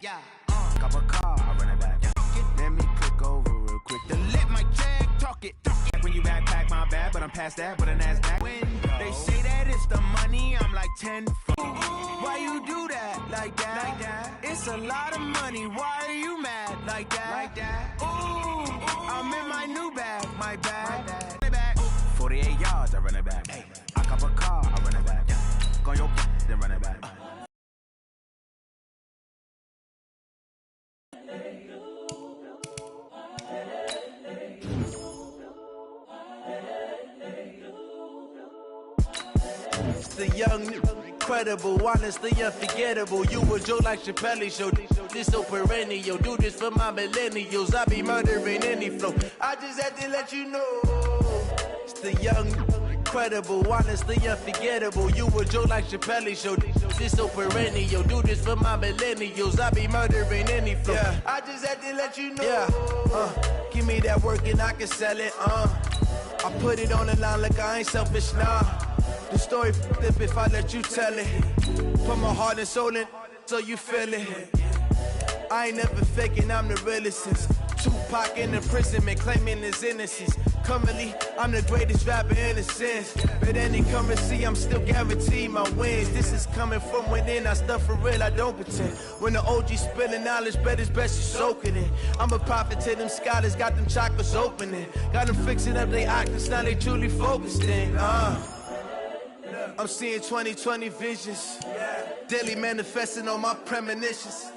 Cop a car, I run it back. Let me click over real quick to let my jag talk it. When you backpack my bag, but I'm past that with a NASDAQ window. They say that it's the money, I'm like 10. Why you do that like that? It's a lot of money. Why are you mad like that? Ooh, I'm in my new bag, my bag. 48 yards, I run it back. I cop a car, I run it back. Go on your then run it back. It's the young, incredible, honestly unforgettable. You a Joe like Chappelle show. This so perennial. Do this for my millennials. I be murdering any flow. I just had to let you know. It's the young, incredible, honestly unforgettable. You a Joe like Chappelle show. This so perennial. Do this for my millennials. I be murdering any flow. Yeah. I just had to let you know. Yeah. Give me that work and I can sell it. I put it on the line like I ain't selfish, nah. The story flip if I let you tell it. Put my heart and soul in so you feel it. I ain't never faking, I'm the realest since Tupac in imprisonment, claiming his innocence. Currently, I'm the greatest rapper in a sense. But any currency, I'm still guaranteed my wins. This is coming from within, I stuff for real, I don't pretend. When the OG spilling knowledge, bet it's best you soak it in. I'm a prophet to them scholars, got them chakras opening. Got them fixing up they octaves, now they truly focused in. I'm seeing 2020 visions. Daily manifesting on my premonitions.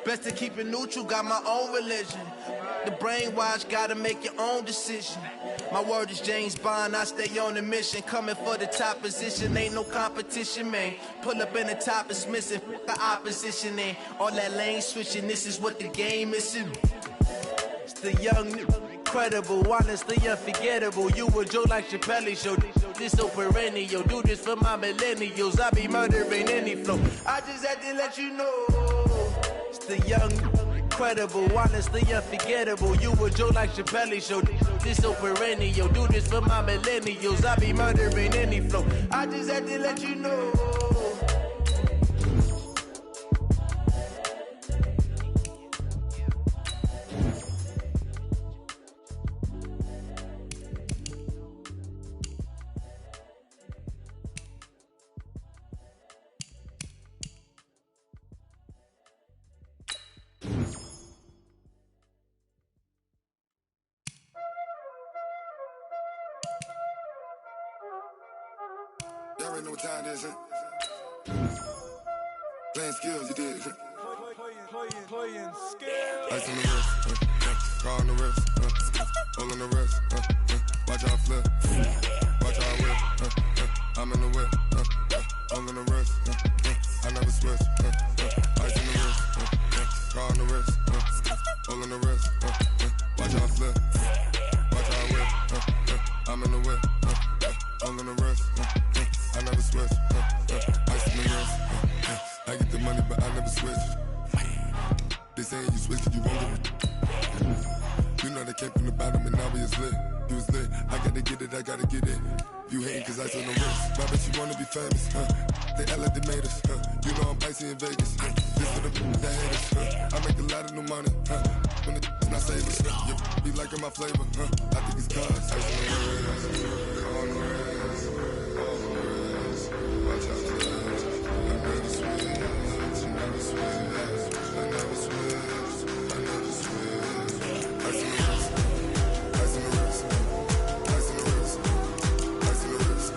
Best to keep it neutral, got my own religion. The brainwash, gotta make your own decision. My word is James Bond, I stay on the mission. Coming for the top position, ain't no competition, man. Pull up in the top, it's missing, the opposition ain't. All that lane switching, this is what the game is. It's the young, incredible, honestly unforgettable. You a Joe like Chappelle show. This so perennial. Do this for my millennials. I be murdering any flow. I just had to let you know. It's the young, incredible, honestly unforgettable. You a Joe like Chappelle show. This so perennial. Do this for my millennials. I be murdering any flow. I just had to let you know. Y'all already know what time it is, huh? Playing skills, you did. Playing skills. Ice on the wrist, car on the wrist, hole on the wrist, watch out flip, watch out whip, I'm in the whip, hole on the wrist, I never switch, ice on the wrist, car on the wrist, hole on the wrist, watch out flip, watch out whip, I'm in the whip, hole on the wrist, I never switch, ice on the wrist, I get the money but I never switch. They saying you switch it, you won't get it. You know they came from the bottom and now we is lit. You was lit, I gotta get it, I gotta get it. You hating cause ice on the wrist. I bet you wanna be famous, They act like they made us, You know I'm icy in Vegas, This for the that hate us, I make a lot of new money, When the not save us, You be liking my flavor, I think it's cause ice on the wrist, on the wrist, on the wrist. Watch out for this, I never switch, I never switch. I never switch, I never switch. Ice in the wrist, ice in the wrist, ice in the wrist, ice in the wrist, ice in the wrist,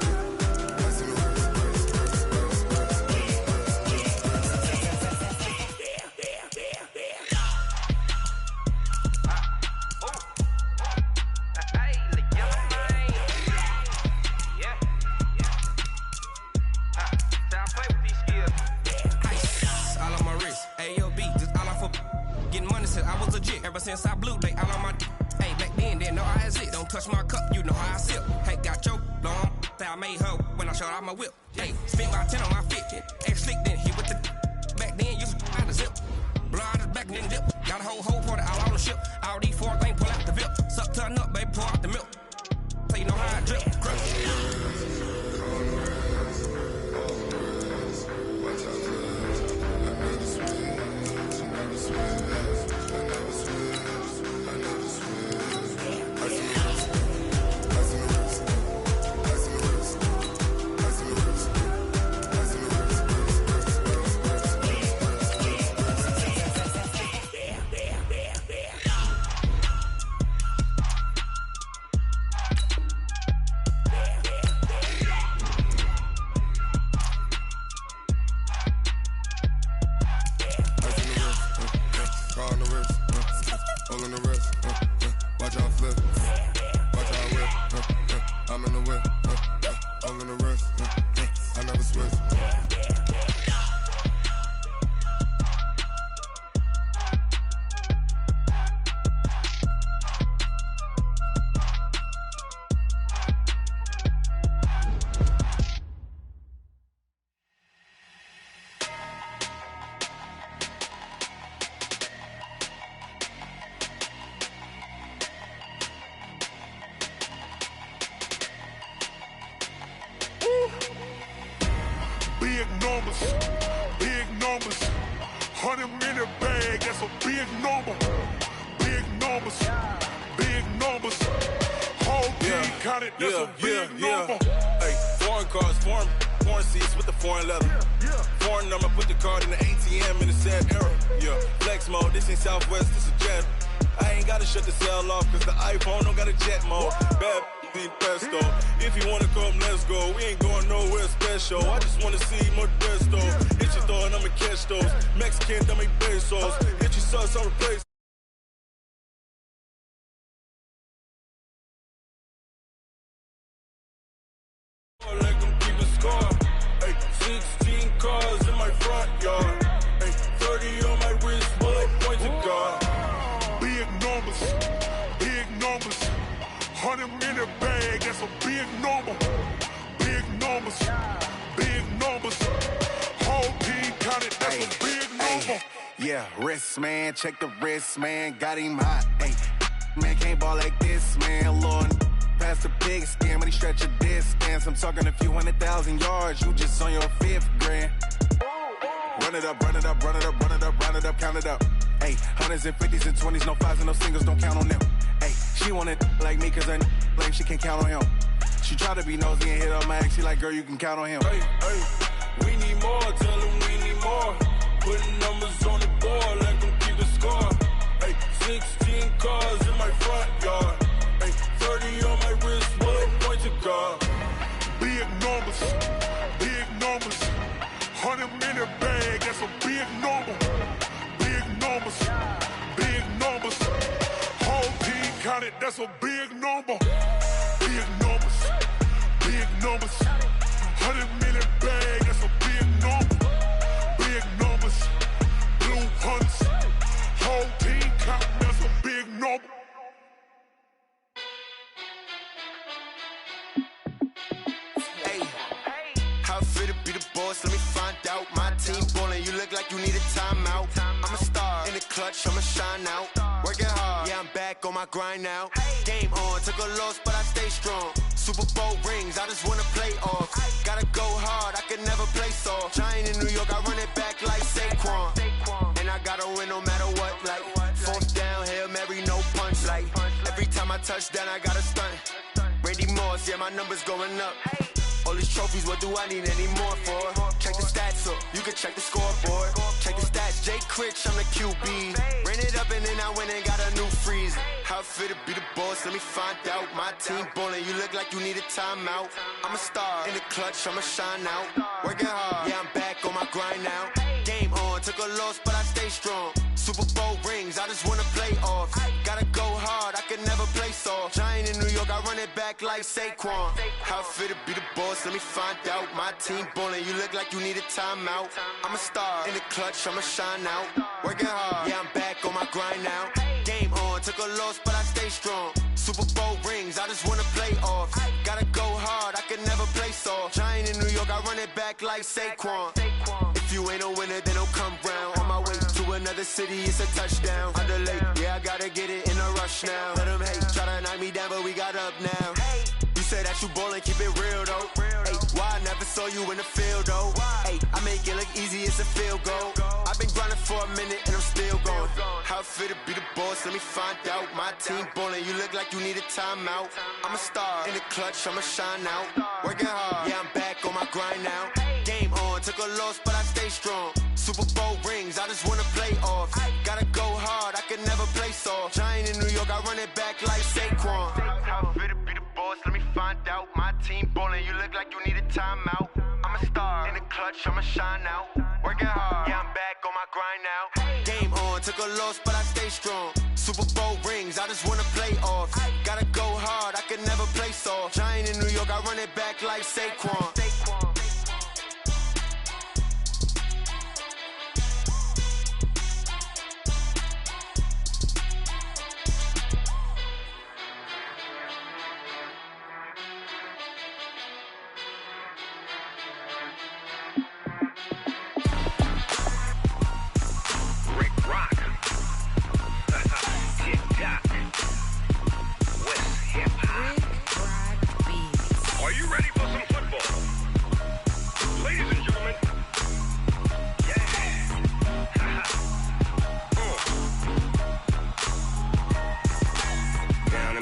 Ever since I blew, they all on my hey, back then, didn't know I had it. Don't touch my cup, you know how I sip. Hey, got your long, say I made her when I showed out my whip. Hey, spent about 10 on my fit. Ex-slick, then hit with the back then, you out the zip. Blow out his back, then dip. Got a whole party all on the ship. All these four things, pull out the VIP. Suck, turn up, baby, pour out the milk. So you know how I drip. Watch out for this. I never switch. all in the rest. I never switch. Big numbers, 100 in the bag, that's a big number. Big numbers, whole team counted, that's a big number. Hey, foreign cars, foreign seats with the foreign leather. Foreign number, put the card in the ATM in the sad era. Yeah, flex mode, this ain't Southwest, this is jet. I ain't gotta shut the cell off, cause the iPhone don't got a jet mode. Bad need pesto. If you wanna come, let's go. We ain't going nowhere special. I just wanna see more Modesto. Hit your door and I'ma catch those. Mexican, dummy pesos. Hit your sauce, I'll replace. Like I'm keeping score. Hey, 16 cars in my front yard. Hey, 30 on my wrist, bullet points to God. Big numbers, 100 in the bag, that's a big number. Big numbers, whole team counted, that's a big number. Yeah, wrist man, check the wrist man, got him hot. Hey, man can't ball like this, man. Lord, past the big scam, but he stretch a distance. I'm talking a few 100,000 yards, you just on your 5th grand. Run it up, count it up. Hey, 100s and 50s and 20s, no 5s and no singles, don't count on them. Hey, she want it like me, cause her like she can count on him. She try to be nosy and hit up my ex, she like, girl, you can count on him. Hey, we need more, tell them we need more. Putting numbers on the board like I'm keeping score. Hey, 16 cars in my front yard. Hey, 30 on my wrist, bullet point to God. Big numbers, 100 in the bag, that's a big number. Big numbers, whole team counted, that's a big number. Big numbers, 100 million bag, that's a big number. Big numbers, blue hunts, whole team counting, that's a big number. Hey, how fit to be the boss? Let me find out. My team ballin', you look like you need a timeout. I'm a star in the clutch, I'ma shine out. Working hard, yeah, I'm back on my grind now. Game on, took a loss, but I stay strong. Super Bowl rings, I just wanna play off. Gotta go hard, I can never play soft. Giant in New York, I run it back like Saquon. And I gotta win no matter what, like 4th down, Hail Mary, no punch. Like every time I touch down, I gotta stunt. Randy Moss, yeah, my numbers going up. All these trophies, what do I need any more for? Check the stats up, you can check the scoreboard. Check the stats, Jay Critch, I'm the QB. Ran it up and then I went and got a new freeze. How fit to be the boss, let me find out. My team ballin', you look like you need a timeout. I'm a star in the clutch, I'ma shine out. Working hard, yeah, I'm back on my grind now. Game on, took a loss, but I stay strong. Super Bowl rings, I just wanna play off. Gotta go hard, I can never play soft. Giant in New York, I run it back like Saquon. How fit to be the boss, let me find out. My team ballin', you look like you need a timeout. I'm a star in the clutch, I'ma shine out. Working hard, yeah, I'm back on my grind now. Game on, took a loss, but I stay strong. Super Bowl rings, I just wanna play off. Gotta go hard, I can never play soft. Giant in New York, I run it back like Saquon. If you ain't a winner, then don't come round. On my way to another city, it's a touchdown. Underlay, yeah, I gotta get it in a rush now. Let them hate, try to knock me down, but we got up now. You say that you ballin', keep it real though. Hey, why I never saw you in the field though? Hey, I make it look easy, it's a field goal. I've been grinding for a minute and I'm still going. How fit to be the boss, let me find out. My team ballin', you look like you need a timeout. I'm a star in the clutch, I'ma shine out. Working hard, yeah, I'm back on my grind now. Game on, took a loss, but I stay strong. Super Bowl rings, I just wanna play off. Gotta go hard, I can never play soft. Giant in New York, I run it back like Saquon. How fit to be the boss, let me find out. My team ballin', you look like you need a timeout. I'm a star in the clutch, I'ma shine out. Working hard, yeah, I'm back on my grind now. Game on, took a loss, but I stay strong. Super Bowl rings, I just wanna play off. Gotta go hard, I can never play soft. superstar. Giant in New York, I run it back like Saquon.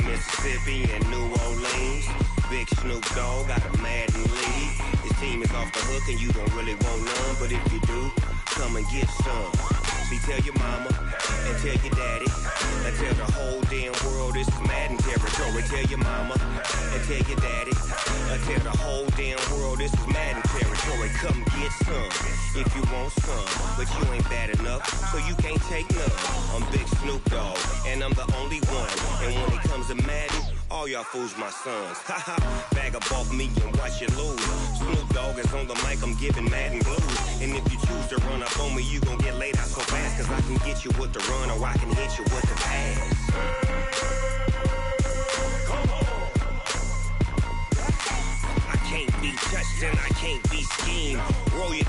Mississippi and New Orleans. Big Snoop Dogg got a Madden league. His team is off the hook and you don't really want none, but if you do, come and get some. See, tell your mama and tell your daddy and tell the whole damn world this is Madden territory. Tell your mama and tell your daddy and tell the whole damn world this is Madden territory. Come get some if you want some, but you ain't bad enough, so you can't take none. I'm Big Snoop Dogg and I'm the only one, and when it comes to Madden, all y'all fools my sons. Haha, bag up off me and watch you lose. Snoop Dogg is on the mic, I'm giving Madden blues. And if you choose to run up on me, you gon' get laid out so fast, cause I can get you with the run or I can hit you with the pass. I can't be touched and I can't be schemed. Roll you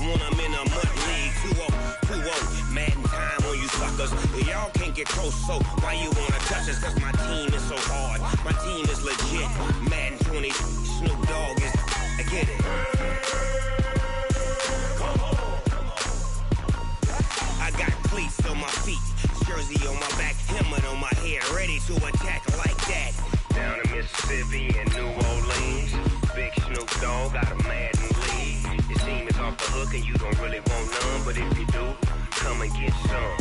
when I'm in a mud league. 2-0, Madden time on you suckers. Y'all can't get close, so why you wanna touch us? Cause my team is so hard, my team is legit. Madden 20, Snoop Dogg is, I get it. I got cleats on my feet, jersey on my back, helmet on my head, ready to attack like that. Down in Mississippi and New Orleans, Big Snoop Dogg got a Madden league. Your team is off the hook and you don't really want none, but if you do, come and get some.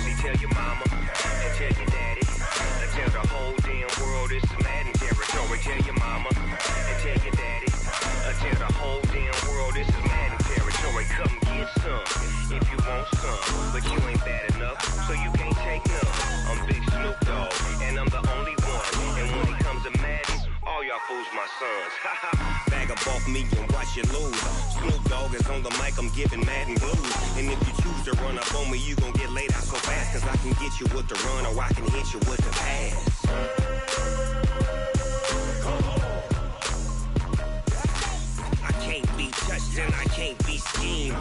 See, tell your mama and tell your daddy and tell the whole damn world this is Madden territory. Tell your mama and tell your daddy and tell the whole damn world this is Madden territory. Come get some if you want some, but you ain't bad enough, so you can't take none. I'm Big Snoop Dogg and I'm the only one, and when it comes to Madden, all y'all fools my sons. Bag up off me and watch you lose. Snoop Dogg is on the mic, I'm giving Madden blues. And if you choose to run up on me, you gon' get laid out so fast, cause I can get you with the run or I can hit you with the pass. I can't be touched and I can't be schemed.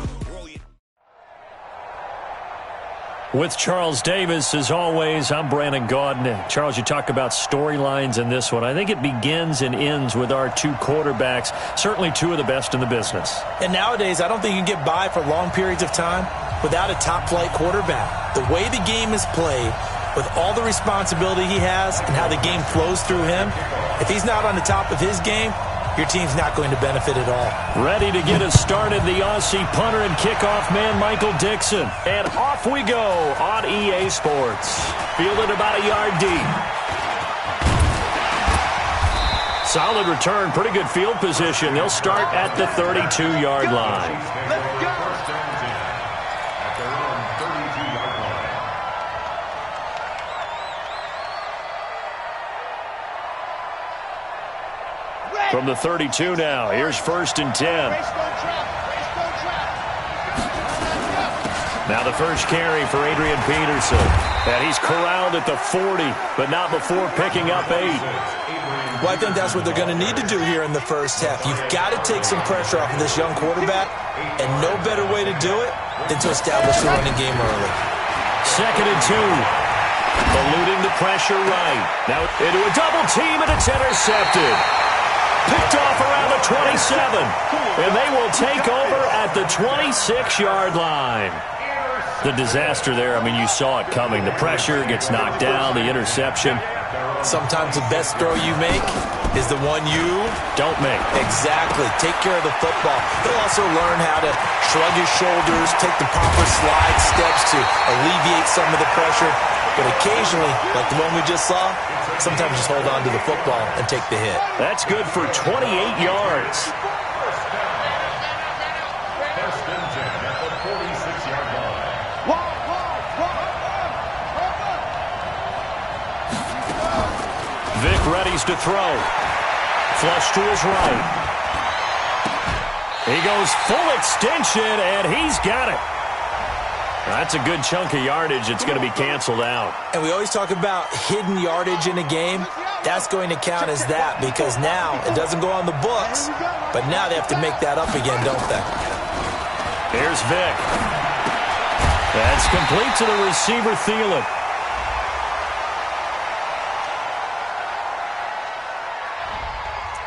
With Charles Davis, as always, I'm Brandon Gaudin. Charles, you talk about storylines in this one. I think it begins and ends with our two quarterbacks, certainly two of the best in the business. And nowadays, I don't think you can get by for long periods of time without a top-flight quarterback. The way the game is played, with all the responsibility he has and how the game flows through him, if he's not on the top of his game, your team's not going to benefit at all. Ready to get us started, the Aussie punter and kickoff man, Michael Dixon. And off we go on EA Sports. Fielded about a yard deep. Solid return, pretty good field position. They'll start at the 32-yard line. Let's go. At their own 32-yard line. From the 32 now, here's 1st and 10. Now the first carry for Adrian Peterson. And he's corralled at the 40, but not before picking up 8. Well, I think that's what they're going to need to do here in the first half. You've got to take some pressure off of this young quarterback, and no better way to do it than to establish the running game early. 2nd and 2. Eluding the pressure right. Now into a double team, and it's intercepted. Picked off around the 27, and they will take over at the 26-yard line. The disaster there, I mean, you saw it coming. The pressure gets knocked down, the interception. Sometimes the best throw you make is the one you don't make. Exactly. Take care of the football. He'll also learn how to shrug his shoulders, take the proper slide steps to alleviate some of the pressure. But occasionally, like the one we just saw, sometimes just hold on to the football and take the hit. That's good for 28 yards. First and 10 at the 46-yard line. Vic readies to throw. flush to his right. He goes full extension, and he's got it. That's a good chunk of yardage. It's going to be canceled out. And we always talk about hidden yardage in a game. That's going to count as that because now it doesn't go on the books, but now they have to make that up again, don't they? Here's Vick. That's complete to the receiver, Thielen.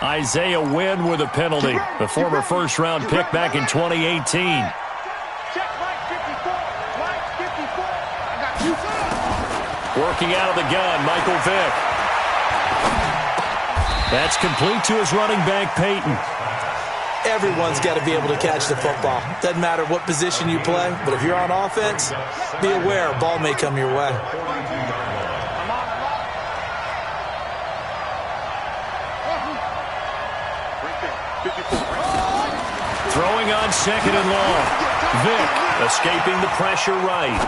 Isaiah Wynn with a penalty, the former first-round pick back in 2018. Working out of the gun, Michael Vick. That's complete to his running back, Peyton. Everyone's got to be able to catch the football. Doesn't matter what position you play, but if you're on offense, be aware a ball may come your way. Throwing on second and long. Vick escaping the pressure right.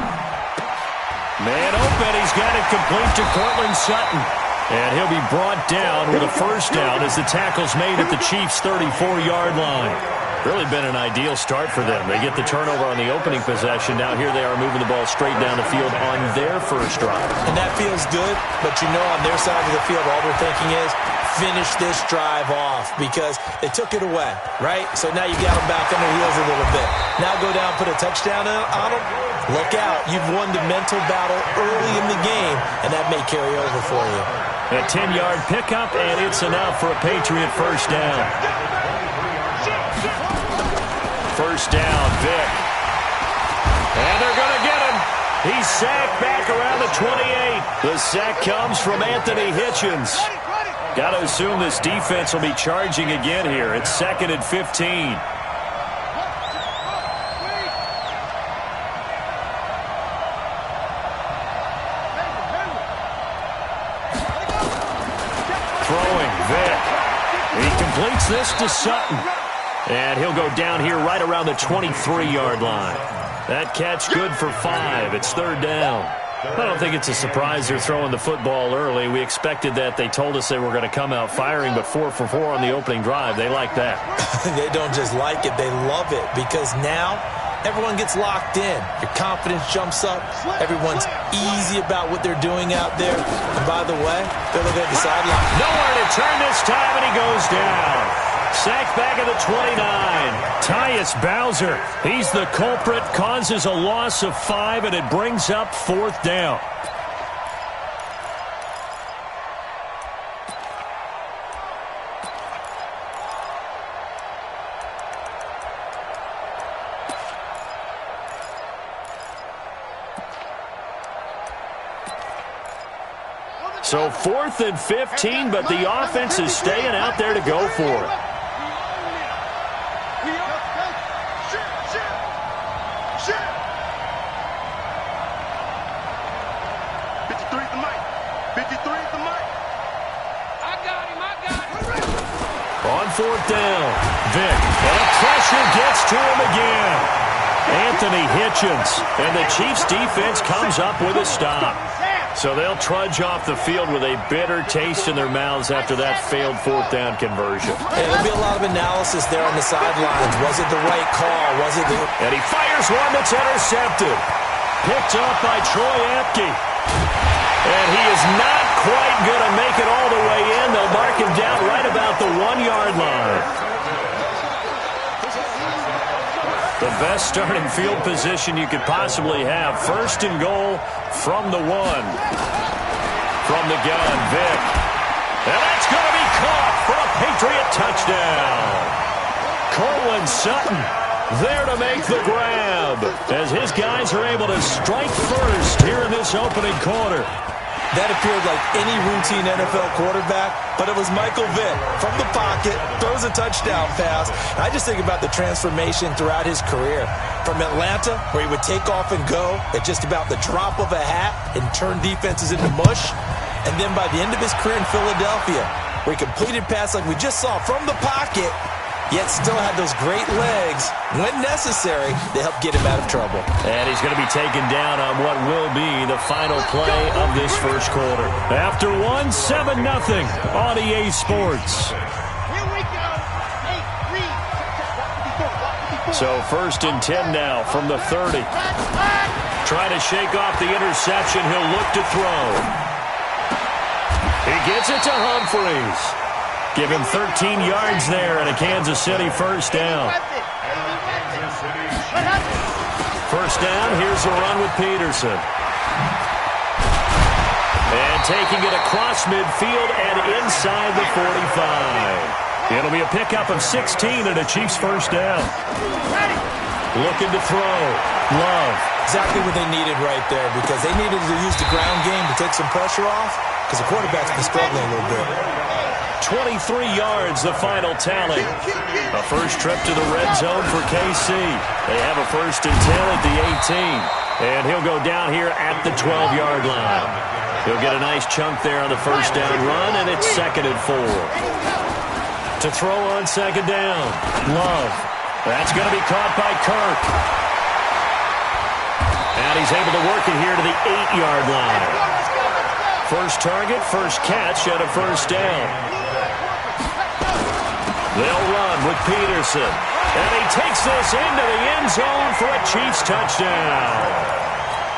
Man open, he's got it complete to Cortland Sutton. And he'll be brought down with a first down as the tackle's made at the Chiefs' 34-yard line. Really been an ideal start for them. They get the turnover on the opening possession. Now here they are moving the ball straight down the field on their first drive. And that feels good, but you know on their side of the field all they're thinking is finish this drive off because they took it away, right? So now you got them back on their heels a little bit. Now go down, put a touchdown on them. Look out. You've won the mental battle early in the game, and that may carry over for you. A 10-yard pickup, and it's enough for a Patriot first down. First down, Vick. And they're going to get him. He's sacked back around the 28. The sack comes from Anthony Hitchens. Got to assume this defense will be charging again here. It's 2nd and 15. Completes this to Sutton. And he'll go down here right around the 23-yard line. That catch good for 5. It's 3rd down. I don't think it's a surprise they're throwing the football early. We expected that. They told us they were going to come out firing, but 4 for 4 on the opening drive. They like that. They don't just like it. They love it because now everyone gets locked in. Your confidence jumps up. Everyone's easy about what they're doing out there. And by the way, they're looking at the sideline. Nowhere to turn this time, and he goes down. Sacked back at the 29. Tyus Bowser, he's the culprit, causes a loss of 5, and it brings up 4th down. So 4th and 15, but the offense is staying out there to go for it. On 4th down, Vick, and pressure gets to him again. Anthony Hitchens, and the Chiefs defense comes up with a stop. So they'll trudge off the field with a bitter taste in their mouths after that failed 4th down conversion. Hey, there'll be a lot of analysis there on the sidelines. Was it the right call? Was it the... And he fires one that's intercepted. Picked up by Troy Apke. And he is not quite going to make it all the way in. They'll mark him down right about the 1-yard line. The best starting field position you could possibly have. 1st and goal from the 1. From the gun, Vick. And that's going to be caught for a Patriot touchdown. Cortland Sutton there to make the grab as his guys are able to strike first here in this opening quarter. That appeared like any routine NFL quarterback, but it was Michael Vick from the pocket, throws a touchdown pass. I just think about the transformation throughout his career. From Atlanta, where he would take off and go at just about the drop of a hat and turn defenses into mush. And then by the end of his career in Philadelphia, where he completed passes like we just saw from the pocket, yet still had those great legs when necessary to help get him out of trouble. And he's going to be taken down on what will be the final play of this first quarter. After 1, 7-0 on EA Sports. So 1st and 10 now from the 30. Trying to shake off the interception. He'll look to throw. He gets it to Humphries. Give him 13 yards there and a Kansas City first down. First down, here's a run with Peterson. And taking it across midfield and inside the 45. It'll be a pickup of 16 and a Chiefs first down. Looking to throw. Love. Exactly what they needed right there, because they needed to use the ground game to take some pressure off, because the quarterback's been struggling a little bit. 23 yards, the final tally. A first trip to the red zone for KC. They have a 1st and 10 at the 18. And he'll go down here at the 12-yard line. He'll get a nice chunk there on the first down run, and it's 2nd and 4. To throw on 2nd down. Love. That's going to be caught by Kirk. And he's able to work it here to the 8-yard line. First target, first catch, and a first down. They'll run with Peterson. And he takes this into the end zone for a Chiefs touchdown.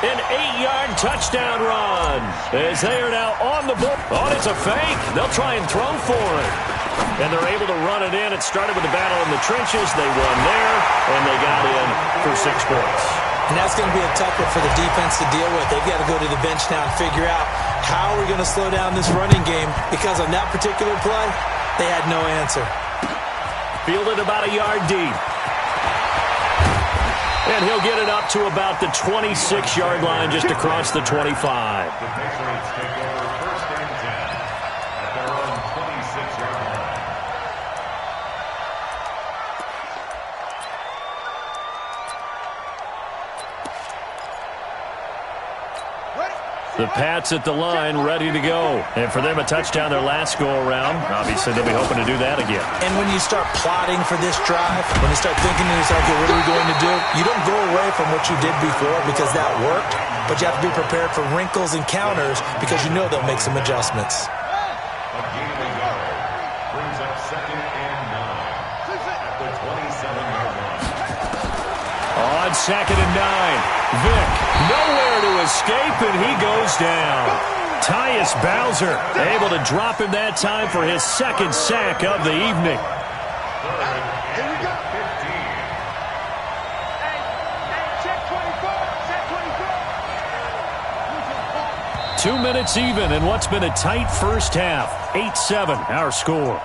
An 8-yard touchdown run. As they are now on the board. Oh, it's a fake. They'll try and throw for it. And they're able to run it in. It started with the battle in the trenches. They won there, and they got in for 6 points. And that's going to be a tough one for the defense to deal with. They've got to go to the bench now and figure out how we're going to slow down this running game, because on that particular play, they had no answer. Fielded about a yard deep. And he'll get it up to about the 26-yard line, just across the 25. The Patriots take over 1st and 10 at their own 26-yard line. The Pats at the line, ready to go. And for them, a touchdown their last go-around. Obviously, they'll be hoping to do that again. And when you start plotting for this drive, when you start thinking to yourself, okay, what are we going to do? You don't go away from what you did before because that worked, but you have to be prepared for wrinkles and counters because you know they'll make some adjustments. A gain of a yard brings up 2nd and 9 at the 27-yard line. On 2nd and 9. Vick, nowhere to escape, and he goes down. Tyus Bowser able to drop him that time for his 2nd sack of the evening. 2 minutes even in what's been a tight first half. 8-7, our score.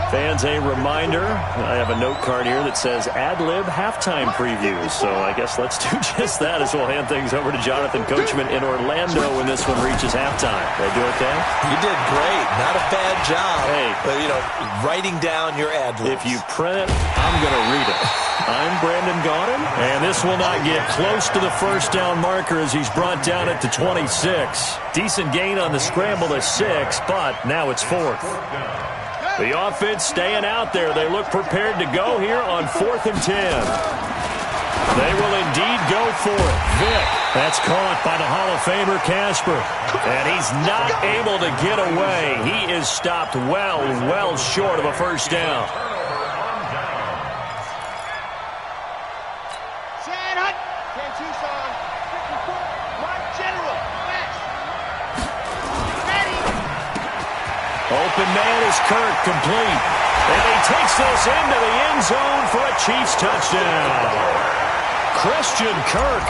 Fans, a reminder, I have a note card here that says ad-lib halftime previews. So I guess let's do just that as we'll hand things over to Jonathan Coachman in Orlando when this one reaches halftime. Did I do okay? You did great. Not a bad job. Hey. But, writing down your ad-libs. If you print it, I'm going to read it. I'm Brandon Gaudin, and this will not get close to the first down marker as he's brought down at the 26. Decent gain on the scramble to 6, but now it's 4th. The offense staying out there. They look prepared to go here on 4th and 10. They will indeed go for it. Vick, that's caught by the Hall of Famer Casper. And he's not able to get away. He is stopped well short of a first down. Open man is Kirk, complete. And he takes this into the end zone for a Chiefs touchdown. Christian Kirk,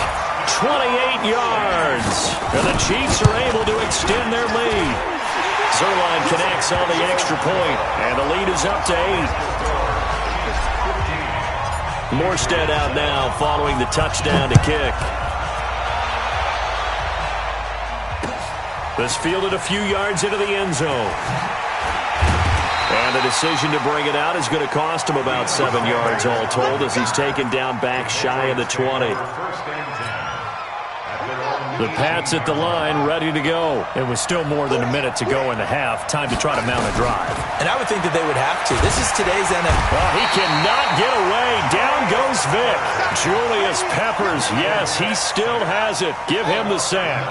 28 yards. And the Chiefs are able to extend their lead. Zerline connects on the extra point, and the lead is up to 8. Morstead out now following the touchdown to kick. This fielded a few yards into the end zone. And the decision to bring it out is going to cost him about 7 yards all told as he's taken down back shy of the 20. The Pats at the line, ready to go. It was still more than a minute to go in the half. Time to try to mount a drive. And I would think that they would have to. This is today's NFL. Well, he cannot get away. Down goes Vick. Julius Peppers, yes, he still has it. Give him the sack.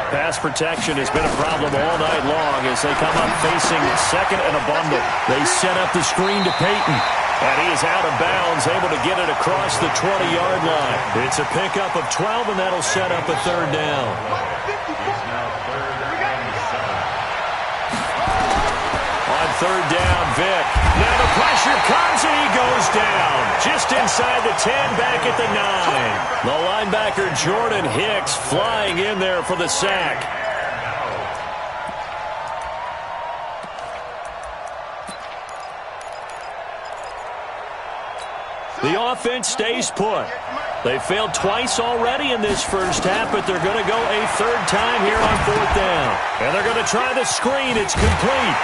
Pass protection has been a problem all night long as they come up facing second and a bundle. They set up the screen to Peyton. And he is out of bounds, able to get it across the 20-yard line. It's a pickup of 12, and that'll set up a third down. On third down, Vick. Now the pressure comes, and he goes down. Just inside the 10, back at the 9. The linebacker, Jordan Hicks, flying in there for the sack. The offense stays put. They failed twice already in this first half, but they're going to go a third time here on fourth down. And they're going to try the screen. It's complete.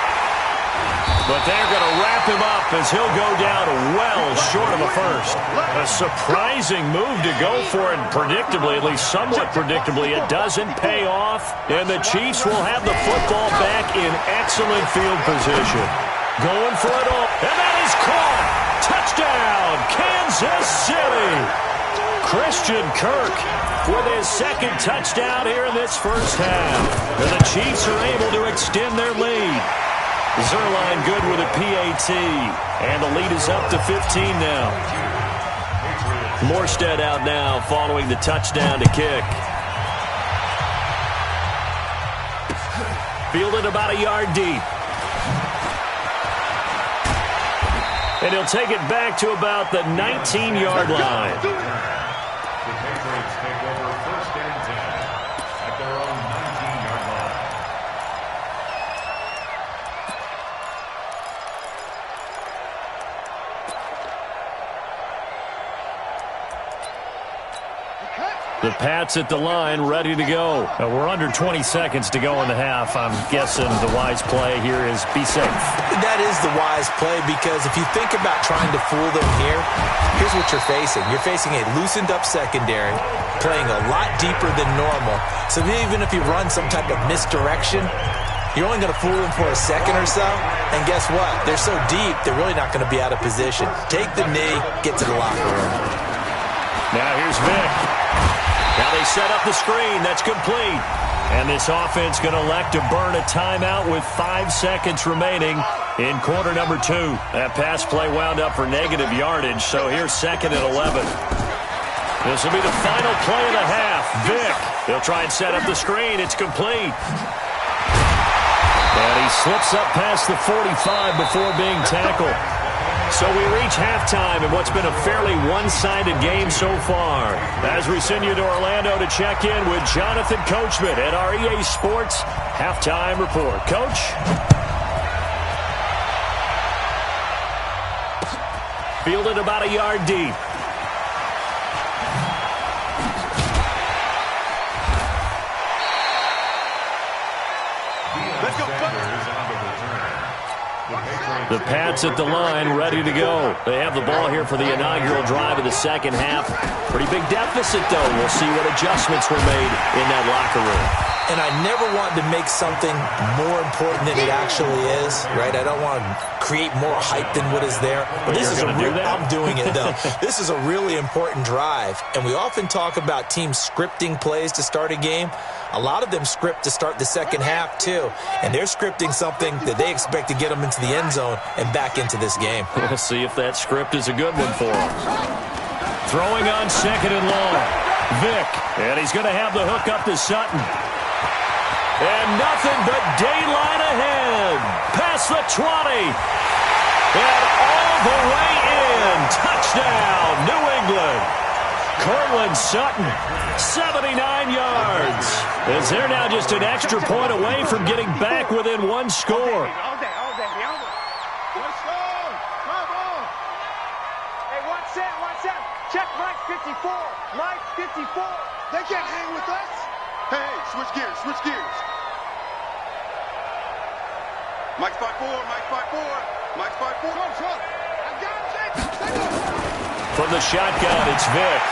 But they're going to wrap him up as he'll go down well short of a first. A surprising move to go for it, predictably, at least somewhat predictably. It doesn't pay off, and the Chiefs will have the football back in excellent field position. Going for it all, and that is caught. Touchdown, Kansas City. Christian Kirk with his second touchdown here in this first half. And the Chiefs are able to extend their lead. Zerline good with a PAT. And the lead is up to 15 now. Morstead out now following the touchdown to kick. Fielded about a yard deep. And he'll take it back to about the 19-yard line. The Patriots take over first and 10 at their own 19-yard line. The Pats at the line, ready to go. We're under 20 seconds to go in the half. I'm guessing the wise play here is be safe. That is the wise play, because if you think about trying to fool them here, here's what you're facing. You're facing a loosened-up secondary, playing a lot deeper than normal. So even if you run some type of misdirection, you're only going to fool them for a second or so. And guess what? They're so deep, they're really not going to be out of position. Take the knee, get to the locker room. Now here's Vick. Now they set up the screen. That's complete. And this offense going to elect to burn a timeout with 5 seconds remaining in quarter number 2. That pass play wound up for negative yardage, so here's second and 11. This will be the final play of the half. Vick, they'll try and set up the screen. It's complete. And he slips up past the 45 before being tackled. So we reach halftime in what's been a fairly one-sided game so far. As we send you to Orlando to check in with Jonathan Coachman at our EA Sports Halftime Report. Coach? Fielded about a yard deep. Let's go. The Pats at the line, ready to go. They have the ball here for the inaugural drive of the second half. Pretty big deficit, though. We'll see what adjustments were made in that locker room. And I never want to make something more important than it actually is, right? I don't want to create more hype than what is there. But this is I'm doing it, though. This is a really important drive. And we often talk about teams scripting plays to start a game. A lot of them script to start the second half, too. And they're scripting something that they expect to get them into the end zone and back into this game. We'll see if that script is a good one for them. Throwing on second and long. Vick, and he's going to have the hook up to Sutton. And nothing but daylight ahead. Past the 20. And all the way in. Touchdown, New England. Cortland Sutton, 79 yards. As they're now just an extra point away from getting back within one score. All day. Let's go. Come on. Hey, watch that. Check Mike 54. Mike 54. They can't hang with us. Hey, switch gears. Mike's 5'4", Mike's 5'4". I got it. From the shotgun, it's Vick.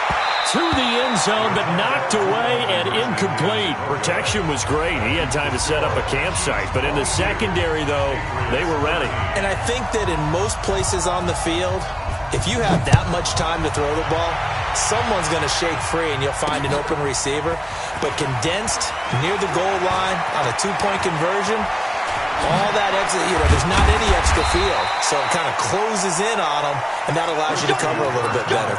To the end zone, but knocked away and incomplete. Protection was great. He had time to set up a campsite. But in the secondary, though, they were ready. And I think that in most places on the field, if you have that much time to throw the ball, someone's going to shake free and you'll find an open receiver. But condensed near the goal line on a two-point conversion, all that exit, there's not any extra field. So it kind of closes in on them, and that allows you to cover a little bit better.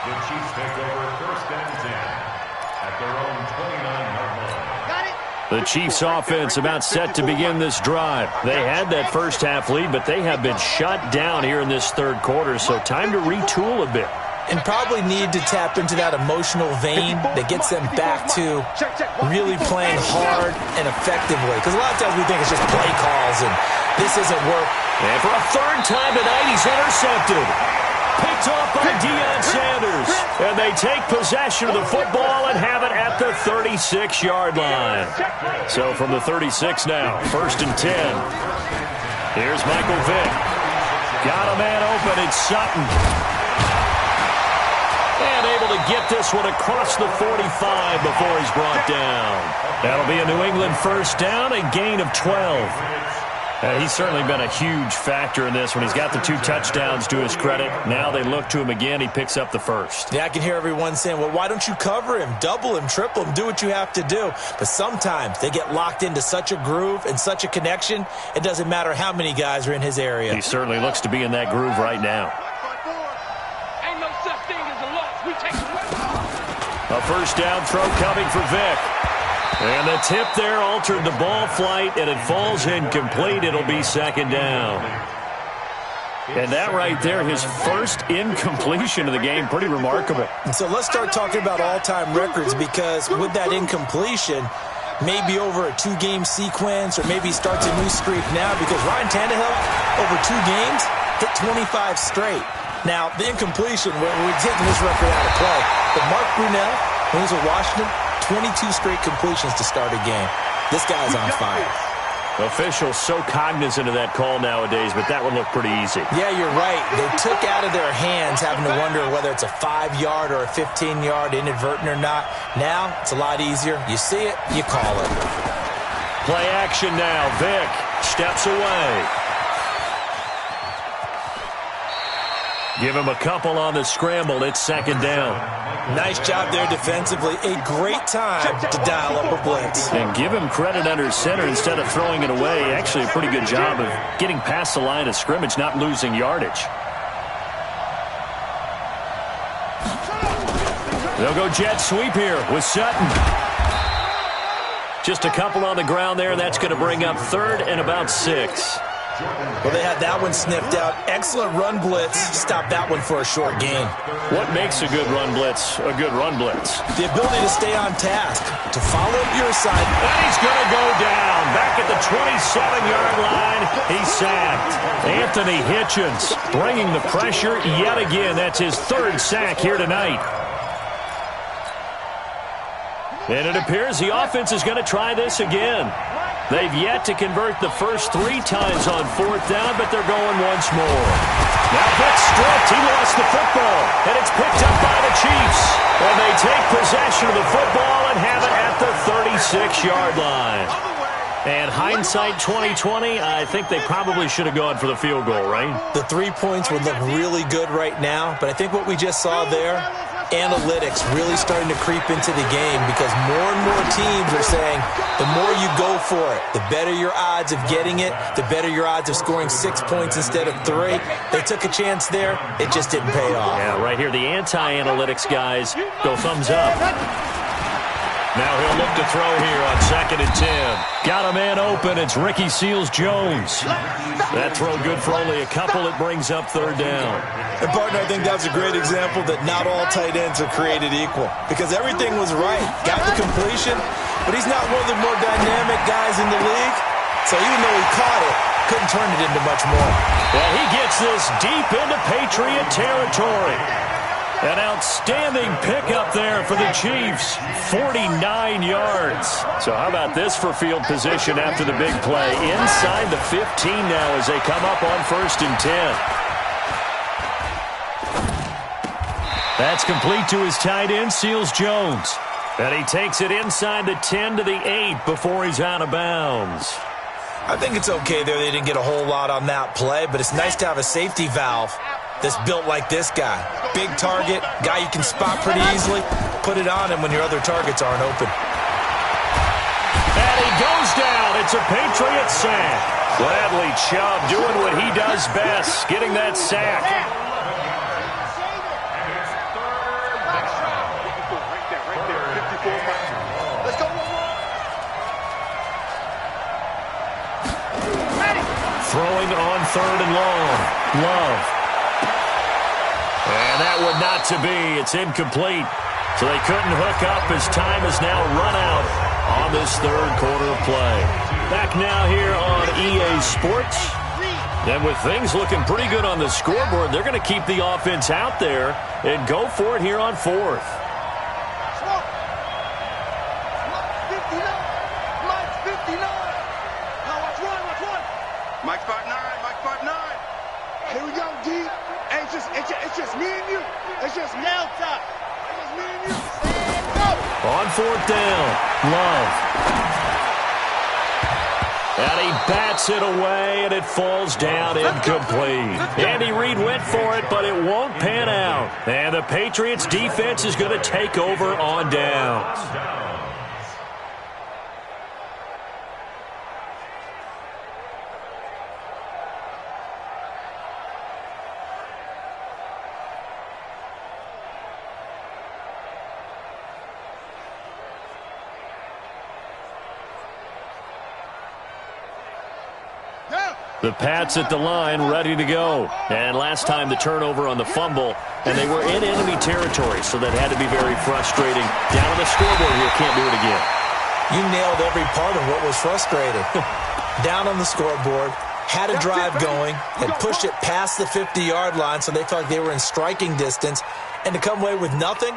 The Chiefs take over 1st and 10 at their own 29-yard line. The Chiefs offense about set to begin this drive. They had that first half lead, but they have been shut down here in this third quarter, so time to retool a bit. And probably need to tap into that emotional vein that gets them back to really playing hard and effectively. Because a lot of times we think it's just play calls, and this isn't work. And for a third time tonight, he's intercepted. Picked off by Deion Sanders. And they take possession of the football and have it at the 36-yard line. So from the 36 now, 1st and 10. Here's Michael Vick. Got a man open. It's Sutton. And able to get this one across the 45 before he's brought down. That'll be a New England first down, a gain of 12. He's certainly been a huge factor in this one. He's got the 2 touchdowns to his credit. Now they look to him again. He picks up the first. Yeah, I can hear everyone saying, well, why don't you cover him, double him, triple him, do what you have to do. But sometimes they get locked into such a groove and such a connection, it doesn't matter how many guys are in his area. He certainly looks to be in that groove right now. Ain't no such thing as a loss. We take A first down throw coming for Vick. And the tip there altered the ball flight, and it falls incomplete. It'll be 2nd down. And that right there, his first incompletion of the game, pretty remarkable. And so let's start talking about all-time records, because with that incompletion, maybe over a 2-game sequence, or maybe he starts a new streak now, because Ryan Tannehill, over 2 games, hit 25 straight. Now, the incompletion, we're taking this record out of play. But Mark Brunell, when he was with Washington, 22 straight completions to start a game. This guy's on fire. Officials so cognizant of that call nowadays, but that would look pretty easy. Yeah, you're right. They took out of their hands having to wonder whether it's a 5-yard or a 15-yard, inadvertent or not. Now, it's a lot easier. You see it, you call it. Play action now. Vick steps away. Give him a couple on the scramble. It's 2nd down. Nice job there defensively. A great time to dial up a blitz. And give him credit under center instead of throwing it away. Actually, a pretty good job of getting past the line of scrimmage, not losing yardage. They'll go jet sweep here with Sutton. Just a couple on the ground there. That's going to bring up 3rd and about 6. Well, they had that one sniffed out. Excellent run blitz. Stop that one for a short gain. What makes a good run blitz a good run blitz? The ability to stay on task, to follow up your side. And he's going to go down. Back at the 27-yard line, he's sacked. Anthony Hitchens bringing the pressure yet again. That's his 3rd sack here tonight. And it appears the offense is going to try this again. They've yet to convert the first 3 times on 4th down, but they're going once more. Now Vick stripped. He lost the football, and it's picked up by the Chiefs. And they take possession of the football and have it at the 36-yard line. And hindsight 2020, I think they probably should have gone for the field goal, right? The 3 points would look really good right now, but I think what we just saw there, analytics really starting to creep into the game, because more and more teams are saying the more you go for it, the better your odds of getting it, the better your odds of scoring 6 points instead of 3. They took a chance there. It just didn't pay off. Yeah, right here, the anti-analytics guys go thumbs up. Now he'll look to throw here on 2nd and 10. Got a man open. It's Ricky Seals-Jones. That throw good for only a couple. It brings up 3rd down. And, partner, I think that's a great example that not all tight ends are created equal, because everything was right. Got the completion, but he's not one of the more dynamic guys in the league. So even though he caught it, couldn't turn it into much more. Well, he gets this deep into Patriot territory. An outstanding pickup there for the Chiefs. 49 yards. So how about this for field position after the big play? Inside the 15 now as they come up on 1st and 10. That's complete to his tight end, Seals-Jones. And he takes it inside the 10 to the 8 before he's out of bounds. I think it's okay there. They didn't get a whole lot on that play, but it's nice to have a safety valve that's built like this guy. Big target, guy you can spot pretty easily. Put it on him when your other targets aren't open. And he goes down. It's a Patriots sack. Bradley Chubb doing what he does best, getting that sack. Throwing on 3rd and long. Love. And that would not to be. It's incomplete. So they couldn't hook up as time is now run out on this 3rd quarter of play. Back now here on EA Sports. And with things looking pretty good on the scoreboard, they're going to keep the offense out there and go for it here on 4th. Mike 5'9", Mike 5'9". Here we go, D. Hey, it's just me and you. It's just me out top. It's just me and you. Go. On 4th down, Love. And he bats it away, and it falls down incomplete. Andy Reid went for it, but it won't pan out. And the Patriots defense is going to take over on downs. The Pats at the line, ready to go. And last time the turnover on the fumble, and they were in enemy territory, so that had to be very frustrating. Down on the scoreboard here, can't do it again. You nailed every part of what was frustrating. Down on the scoreboard, had a drive going, and pushed it past the 50-yard line, so they felt like they were in striking distance, and to come away with nothing,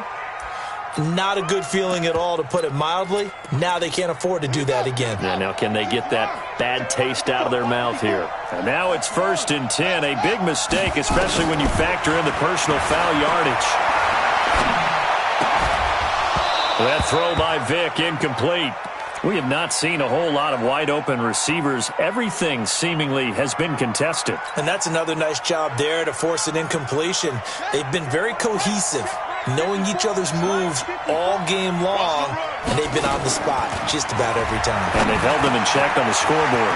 not a good feeling at all, to put it mildly. Now they can't afford to do that again. Yeah, now can they get that bad taste out of their mouth here? And now it's 1st and 10. A big mistake, especially when you factor in the personal foul yardage. That throw by Vick, incomplete. We have not seen a whole lot of wide-open receivers. Everything seemingly has been contested. And that's another nice job there to force an incompletion. They've been very cohesive, knowing each other's moves all game long, and they've been on the spot just about every time. And they've held them in check on the scoreboard.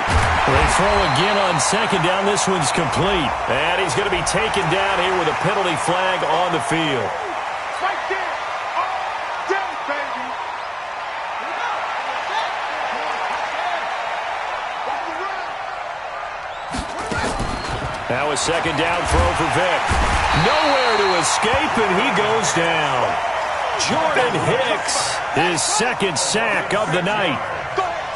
They throw again on 2nd down. This one's complete. And he's going to be taken down here with a penalty flag on the field. Right there. All day, baby. Now a 2nd down throw for Vick. Nowhere to escape, and he goes down. Jordan Hicks, his 2nd sack of the night.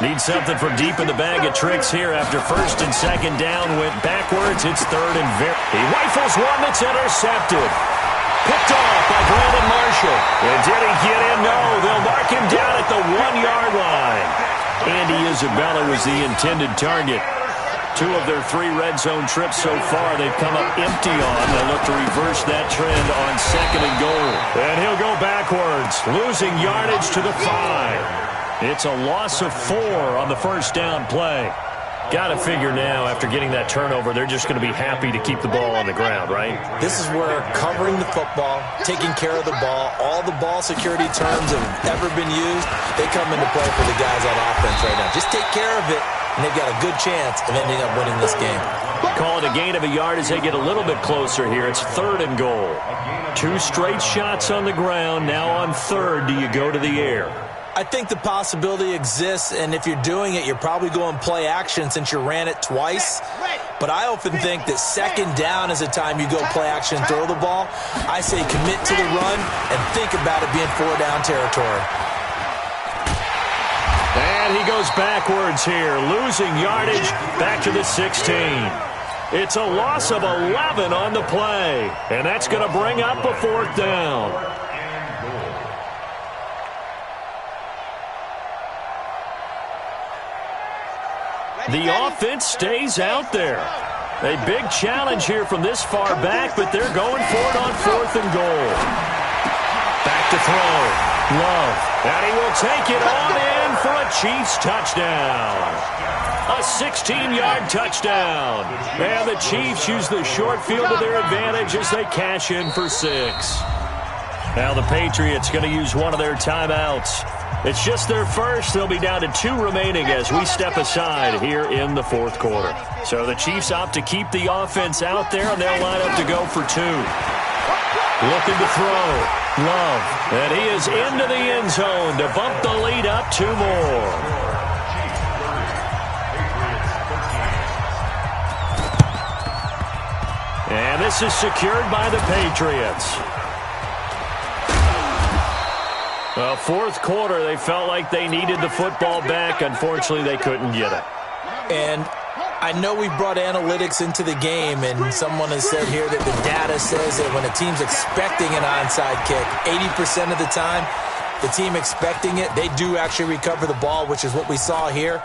Needs something from deep in the bag of tricks here after 1st and 2nd down went backwards. It's 3rd and very. He rifles one that's intercepted. Picked off by Brandon Marshall. And did he get in? No, they'll mark him down at the 1-yard line. Andy Isabella was the intended target. 2 of their 3 red zone trips so far they've come up empty on. They'll look to reverse that trend on 2nd and goal. And he'll go backwards, losing yardage to the 5. It's a loss of 4 on the 1st down play. Got to figure now, after getting that turnover, they're just going to be happy to keep the ball on the ground, right? This is where covering the football, taking care of the ball, all the ball security terms that have ever been used, they come into play for the guys on offense right now. Just take care of it, and they've got a good chance of ending up winning this game. Call it a gain of a yard as they get a little bit closer here. It's 3rd and goal. 2 straight shots on the ground. Now on 3rd, do you go to the air? I think the possibility exists, and if you're doing it, you're probably going play action since you ran it twice. But I often think that 2nd down is the time you go play action and throw the ball. I say commit to the run and think about it being 4-down territory. And he goes backwards here, losing yardage back to the 16. It's a loss of 11 on the play, and that's going to bring up a 4th down. The offense stays out there. A big challenge here from this far back, but they're going for it on 4th and goal. Back to throw. Love. And he will take it on in for a Chiefs touchdown. A 16-yard touchdown. And the Chiefs use the short field to their advantage as they cash in for 6. Now the Patriots going to use one of their timeouts. It's just their first. They'll be down to 2 remaining as we step aside here in the fourth quarter. So the Chiefs opt to keep the offense out there, and they'll line up to go for 2. Looking to throw. Love. And he is into the end zone to bump the lead up 2 more. And this is secured by the Patriots. Well, fourth quarter, they felt like they needed the football back. Unfortunately, they couldn't get it. And I know we brought analytics into the game, and someone has said here that the data says that when a team's expecting an onside kick, 80% of the time, the team expecting it, they do actually recover the ball, which is what we saw here.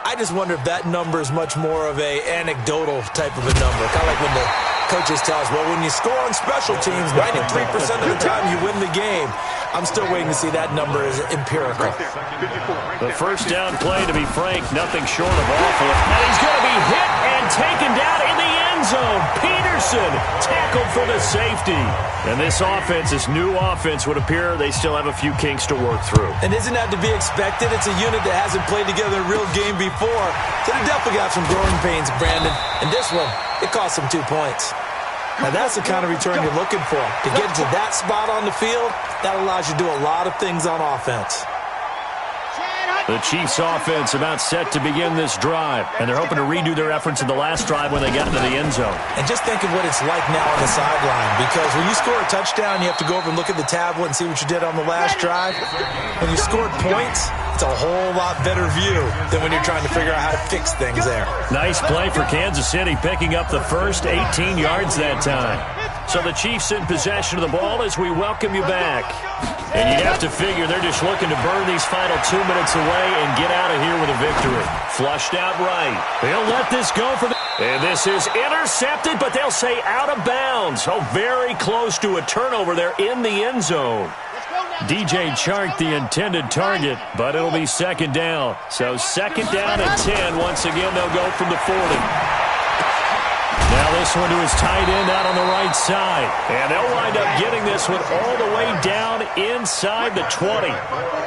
I just wonder if that number is much more of a anecdotal type of a number. Kind of like when the coaches tell us, well, when you score on special teams, 93% of the time you win the game. I'm still waiting to see that number is empirical. The first down play, to be frank, nothing short of awful. And he's going to be hit and taken down in the end zone. Peterson tackled for the safety. And this offense, this new offense, would appear they still have a few kinks to work through. And isn't that to be expected? It's a unit that hasn't played together in a real game before. So they definitely got some growing pains, Brandon. And this one, it cost them 2 points. Now, that's the kind of return you're looking for. To get to that spot on the field, that allows you to do a lot of things on offense. The Chiefs' offense about set to begin this drive, and they're hoping to redo their efforts in the last drive when they got into the end zone. And just think of what it's like now on the sideline, because when you score a touchdown, you have to go over and look at the tablet and see what you did on the last drive. When you scored points, it's a whole lot better view than when you're trying to figure out how to fix things there. Nice play for Kansas City, picking up the first 18 yards that time. So the Chiefs in possession of the ball as we welcome you back. And you'd have to figure they're just looking to burn these final 2 minutes away and get out of here with a victory. Flushed out right. They'll let this go for the... And this is intercepted, but they'll say out of bounds. Oh, very close to a turnover there in the end zone. DJ Chark, the intended target, but it'll be second down. So second down and 10. Once again, they'll go from the 40. Now this one to his tight end out on the right side. And they'll wind up getting this one all the way down inside the 20.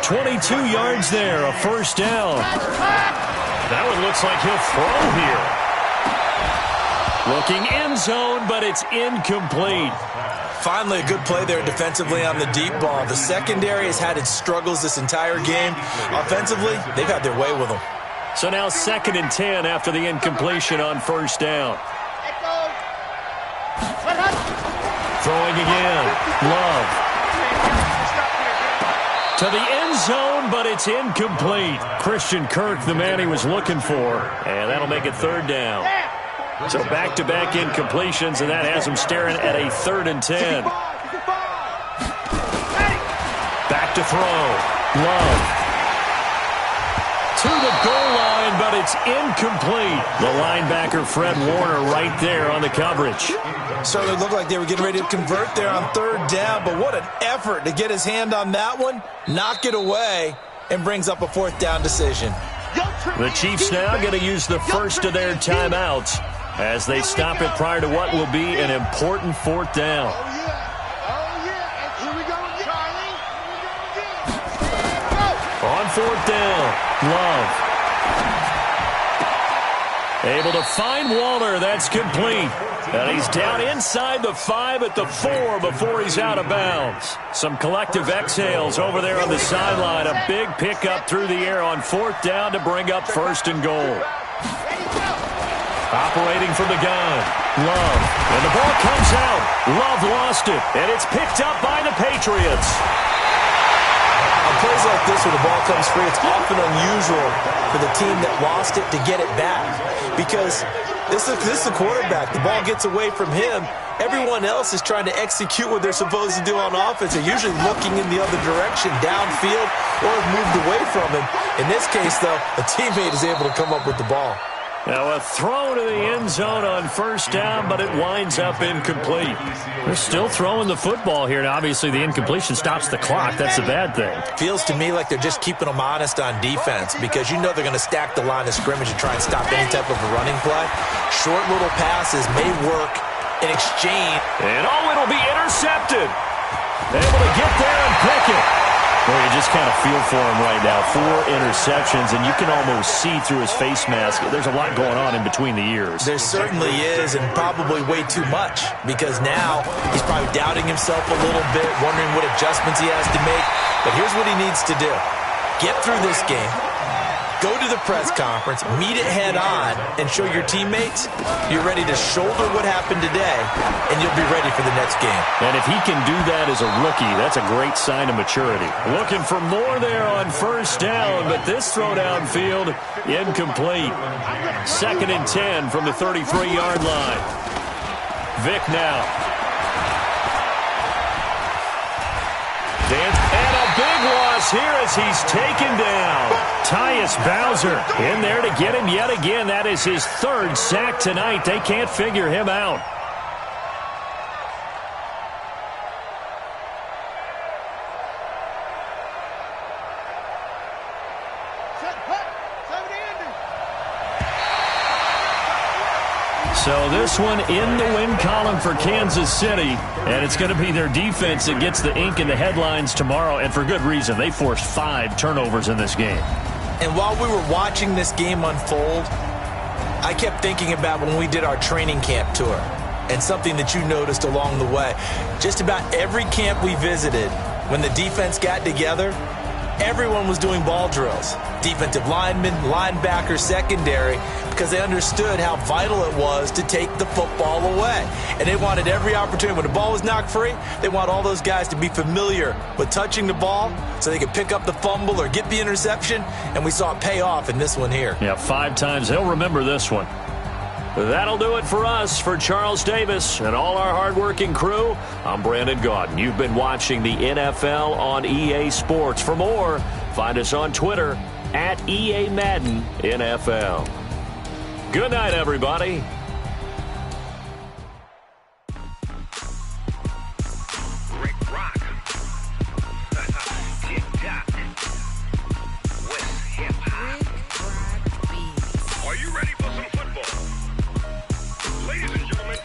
22 yards there, a first down. That one looks like he'll throw here. Looking end zone, but it's incomplete. Finally, a good play there defensively on the deep ball. The secondary has had its struggles this entire game. Offensively, they've had their way with them. So now second and 10 after the incompletion on first down. Throwing again. Love. To the end zone, but it's incomplete. Christian Kirk, the man he was looking for. And that'll make it third down. So back-to-back incompletions, and that has him staring at a 3rd and 10. Back to throw. Love. To the goal line, but it's incomplete. The linebacker, Fred Warner, right there on the coverage. So it looked like they were getting ready to convert there on 3rd down, but what an effort to get his hand on that one, knock it away, and brings up a 4th down decision. The Chiefs now going to use the first of their timeouts as they stop it prior to what will be an important 4th down. On 4th down, Love. Able to find Waller. That's complete. And he's down inside the 5 at the 4 before he's out of bounds. Some collective exhales over there on the sideline. A big pickup through the air on 4th down to bring up 1st and goal. Operating from the gun, Love. And the ball comes out. Love lost it. And it's picked up by the Patriots. On plays like this where the ball comes free, it's often unusual for the team that lost it to get it back. Because this is the quarterback. The ball gets away from him. Everyone else is trying to execute what they're supposed to do on offense. They're usually looking in the other direction, downfield, or have moved away from him. In this case, though, a teammate is able to come up with the ball. Now a throw to the end zone on first down, but it winds up incomplete. They're still throwing the football here. Now, obviously, the incompletion stops the clock. That's the bad thing. Feels to me like they're just keeping them honest on defense because you know they're going to stack the line of scrimmage and try and stop any type of a running play. Short little passes may work in exchange. And it'll be intercepted. Able to get there and pick it. Well, you just kind of feel for him right now. 4 interceptions, and you can almost see through his face mask. There's a lot going on in between the ears. There certainly is, and probably way too much, because now he's probably doubting himself a little bit, wondering what adjustments he has to make. But here's what he needs to do. Get through this game. Go to the press conference, meet it head on, and show your teammates you're ready to shoulder what happened today, and you'll be ready for the next game. And if he can do that as a rookie, that's a great sign of maturity. Looking for more there on first down, but this throw downfield, incomplete. 2nd and 10 from the 33-yard line. Vick now. And a big loss here as he's taken down. Tyus Bowser in there to get him yet again. That is his 3rd sack tonight. They can't figure him out. So this one in the win column for Kansas City, and it's going to be their defense that gets the ink in the headlines tomorrow, and for good reason. They forced 5 turnovers in this game. And while we were watching this game unfold, I kept thinking about when we did our training camp tour and something that you noticed along the way. Just about every camp we visited, when the defense got together, everyone was doing ball drills. Defensive linemen, linebackers, secondary, because they understood how vital it was to take the football away. And they wanted every opportunity. When the ball was knocked free, they want all those guys to be familiar with touching the ball so they could pick up the fumble or get the interception. And we saw it pay off in this one here. Yeah, 5 times. They'll remember this one. That'll do it for us. For Charles Davis and all our hardworking crew, I'm Brandon Gaudin. You've been watching the NFL on EA Sports. For more, find us on Twitter at EA Madden NFL. Good night, everybody. Rick Rock. Tick-tock. West hip-hop. Are you ready for some football? Ladies and gentlemen.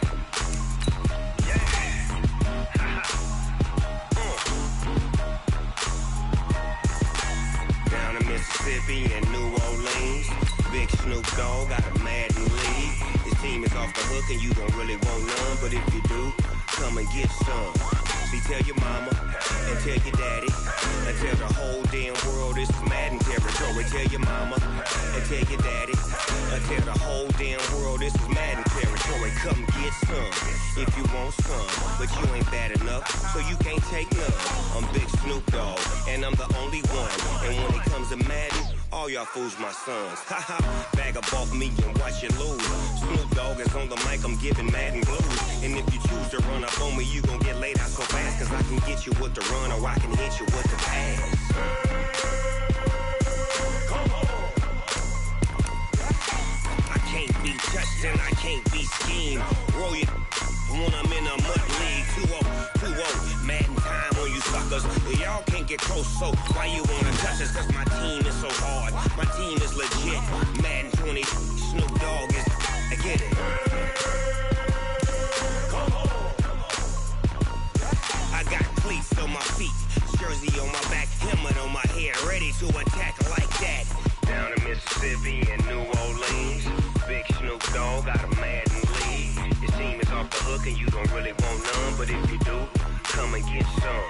Down in Mississippi and New Orleans, Big Snoop Dogg got a Madden league. His team is off the hook and you don't really want none, but if you do, come and get some. See, tell your mama and tell your daddy and tell the whole damn world this is Madden territory. Tell your mama and tell your daddy and tell the whole damn world this is Madden territory. Come get some if you want some, but you ain't bad enough, so you can't take none. I'm Big Snoop Dogg and I'm the only one, and when it comes to Madden, all y'all fools my sons. Haha, bag up off me and watch you lose. Snoop Dogg is on the mic, I'm giving Madden blues. And if you choose to run up on me, you gon' get laid out so fast, cause I can get you with the run or I can hit you with the pass. Come on. I can't be touched and I can't be schemed. Roll you when I'm in a mud league. 2-0, Madden time on you suckers. Y'all can't get close, so why you wanna touch us? Cause my team is so hard. My team is legit. Madden 20, Snoop Dogg is, I get it. Come on. I got cleats on my feet, jersey on my back, helmet on my head, ready to attack like that. Down in Mississippi and New Orleans, Big Snoop Dogg got a Madden league. Your team is off the hook and you don't really want none, but if you do, come and get some.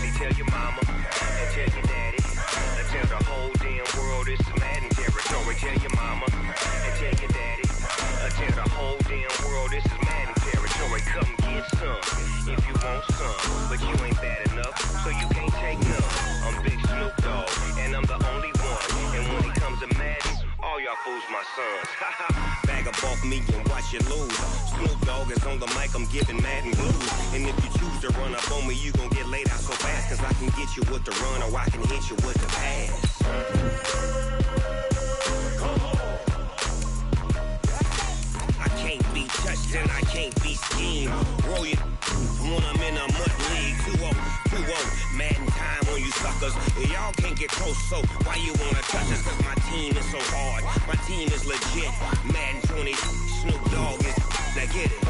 See, tell your mama and tell your daddy and tell the whole damn world this is Madden territory. Tell your mama and tell your daddy and tell the whole damn world this is Madden territory. Come get some if you want some, but you ain't bad enough, so you can't take none. I'm Big Snoop Dogg and I'm the only one, and when it comes to Madden, all y'all fools my sons. Bag up off me and watch you lose. Snoop Dogg is on the mic, I'm giving Madden blues. And if you choose to run up on me, you gon' get laid out so fast, cause I can get you with the run or I can hit you with the pass. Come on. then I can't be schemed. Roll you when I'm in a mud league. 2-0, 2-0, mad in time on you suckers. Y'all can't get close, so why you wanna touch us? Cause my team is so hard, my team is legit. Madden 20, Snoop Dogg is, now get it.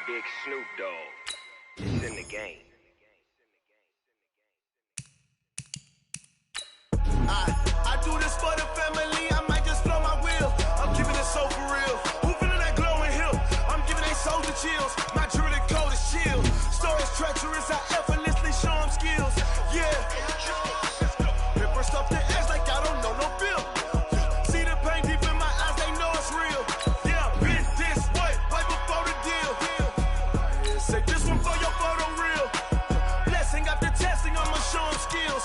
Big Snoop Dogg is in the game. I do this for the family, I might just blow my wheel. I'm keeping it so for real. Who feeling that glowing hill? I'm giving they soldier chills. My jewelry code is chill. Stories treacherous, I effortlessly show them skills. Yeah. Paper stuff the edge like I don't know no bill. See the pain deep in my eyes, they know it's real. Yeah, been this way, right before the deal. Say this one for your photo reel. Blessing after testing, I'ma show them skills.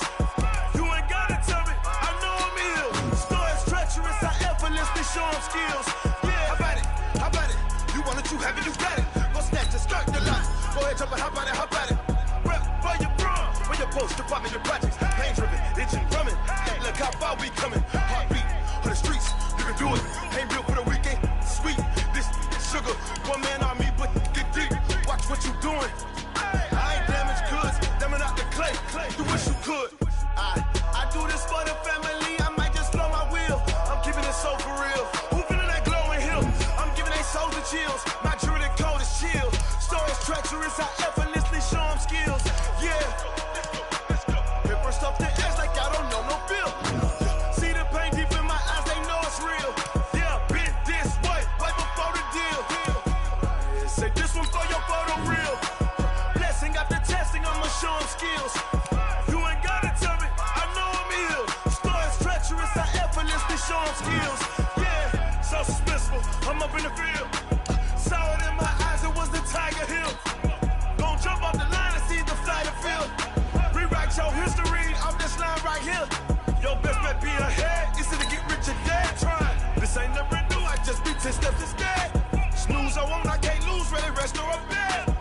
Show them skills. Yeah, how about it? How about it? You want it, you have it, you got it. Go snatch and skirt the lot. Go ahead, jump it, how about it? How about it? Rep for your bra, for your post, department, your projects. Pain driven, itching, drumming. Hey, look how far we coming. Heartbeat on the streets, you can do it. Ain't built for the weekend. Sweet, this sugar. One man army, but get deep. Watch what you doing. I ain't damaged goods, them out the clay. Do what you could. I do this for the family. I might just blow my wheel. I'm keeping it so for real. Who feeling that glowing hill? I'm giving they soldier chills. My jewelry code is chill. Stories treacherous, I effortlessly show them skills. Yeah. Paper stuff the edge like I don't know no bill. See the pain deep in my eyes, they know it's real. Yeah, been this way, right before the deal. Say this one for your photo reel. Blessing after testing, I'ma show them skills. You ain't gotta tell me, I know I'm ill. Stories treacherous, I effortlessly show them skills. Yeah, so suspenseful, I'm up in the field. Saw it in my eyes, it was the Tiger Hill. Gon' jump off the line and see the flight of field. Rewrite your history off this line right here. Your best bet be ahead, it's to get rich or dead trying. This ain't never new, I just be 10 steps instead. Snooze, I won't, I can't lose, ready, rest or a bed.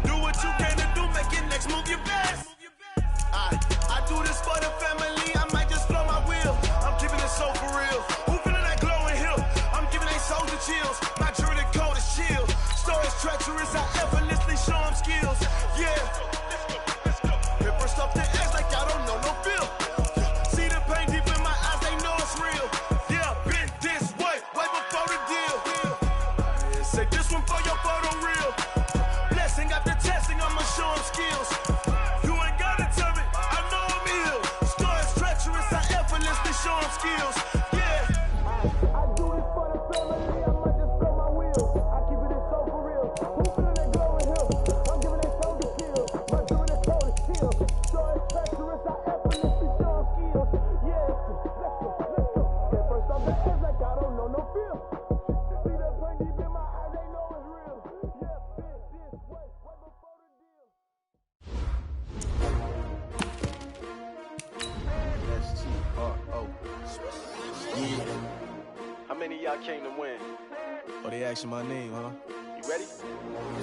Do what you can to do, make your next move your best. I do this for the family, I might just blow my wheel. I'm keeping it so for real. Who feeling that glowing hill? I'm giving they soldier chills. My jewelry code is chill. Stories treacherous, I effortlessly show them skills. Yeah. Paper stuff the edge like I don't know no bill. See the pain deep in my eyes, they know it's real. Yeah, been this way, right before the deal. Say this one for your photo reel. Blessing after testing, I'ma show them skills. You ain't gotta tell me, I know I'm ill. Stories treacherous, I effortlessly show them skills. Yeah. I do this for the family, I might just blow my wheel. I keep it so for real. Who feeling that glowing hill? I'm giving they soldier skills. My jewelry code is chill. Stories treacherous, I effortlessly show them skills. Yeah. Let's go. Get first off the edge like I don't know no feel. See that pain deep in my eyes, they know it's real. Yeah, been this way, right before the deal. S-T-R-O. Yeah. How many of y'all came to win? Oh, they asking my name, huh? You ready?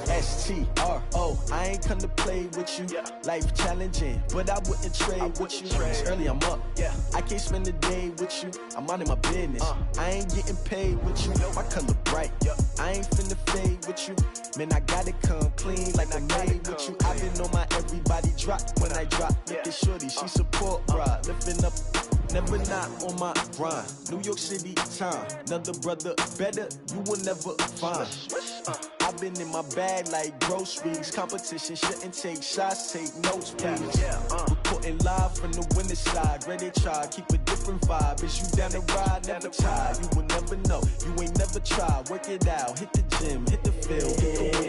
S-T-R-O. I ain't come to play with you. Yeah. Life challenging, but I wouldn't trade with you. It's early, I'm up. Yeah. I can't spend the day with you. I'm minding my business. I ain't getting paid with you. My color bright. I ain't finna fade with you. Man, I gotta come clean like I made with you. I've been on my everybody drop when I drop. Look at shorty, she support ride. Lifting up, never not on my grind. New York City time, another brother better, you will never find. I've been in my bag like groceries. Competition shouldn't take shots, take notes, please. Reporting live from the winter side. Ready to try, keep a different vibe. Is you down the ride, never tired. You will never know, you ain't never tried. Work it out, hit the gym, hit the field.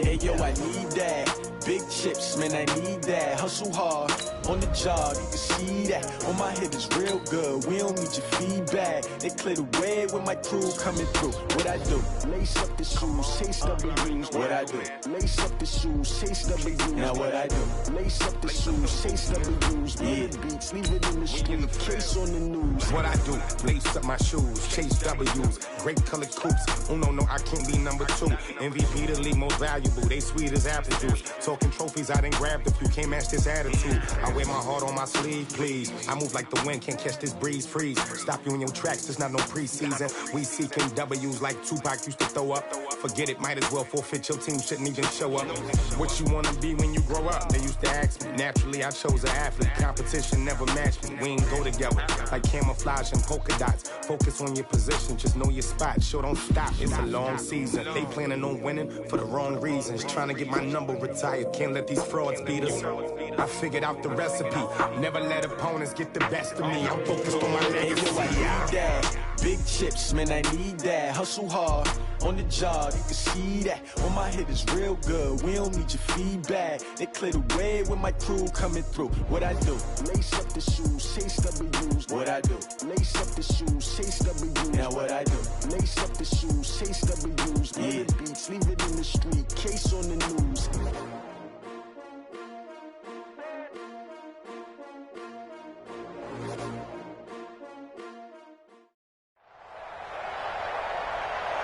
Hey yo, I need that. Big chips, man, I need that. Hustle hard, on the job, you can see that. On my head is real good, we don't need your feedback. They clear the way with my crew coming through. What I do, lace up the shoes, chase up the rings. What I do? Lace up the shoes, chase W's. Now what I do? Lace up the shoes, chase W's. Yeah. Beats, leave it in the street, case on the news. What I do? Lace up my shoes, chase W's. Great colored coops. Oh no, I can't be number 2. MVP the league most valuable. They sweet as apple juice. Talking trophies, I done grabbed a few. Can't match this attitude. I wear my heart on my sleeve, please. I move like the wind, can't catch this breeze. Freeze. Stop you in your tracks. There's not no preseason. We seeking W's like Tupac used to throw up. Forget it, might as well forfeit. Your team shouldn't even show up. What you wanna be when you grow up? They used to ask me. Naturally, I chose an athlete. Competition never matched me. We ain't go together like camouflage and polka dots. Focus on your position, just know your spot. Sure, don't stop. It's a long season. They planning on winning for the wrong reasons. Trying to get my number retired. Can't let these frauds beat us. I figured out the recipe. Never let opponents get the best of me. I'm focused on my legacy. Big chips, man, I need that. Hustle hard on the job, you can see that. When my hit is real good, we don't need your feedback. They clear the way when my crew coming through. What I do? Lace up the shoes, chase W's. What I do? Lace up the shoes, chase W's. Now what I do? Lace up the shoes, chase W's. Yeah. Beats, leave it in the street, case on the news.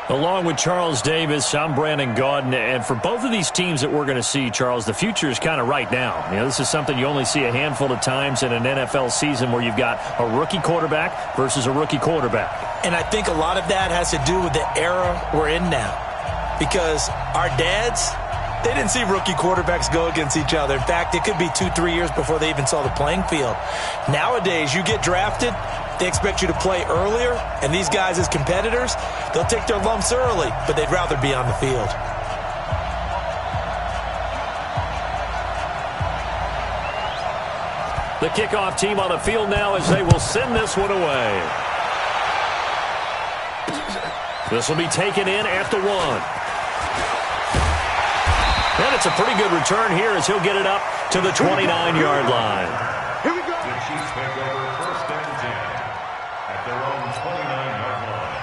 Along with Charles Davis, I'm Brandon Gaudin, and for both of these teams that we're going to see, Charles, the future is kind of right now. You know, this is something you only see a handful of times in an NFL season where you've got a rookie quarterback versus a rookie quarterback. And I think a lot of that has to do with the era we're in now. Because our dads, they didn't see rookie quarterbacks go against each other. In fact, it could be 2-3 years before they even saw the playing field. Nowadays, you get drafted, they expect you to play earlier, and these guys as competitors, they'll take their lumps early, but they'd rather be on the field. The kickoff team on the field now as they will send this one away. This will be taken in at the 1. And it's a pretty good return here as he'll get it up to the 29-yard line. Here we go. The Chiefs take over 1st and 10 at their own 29-yard line.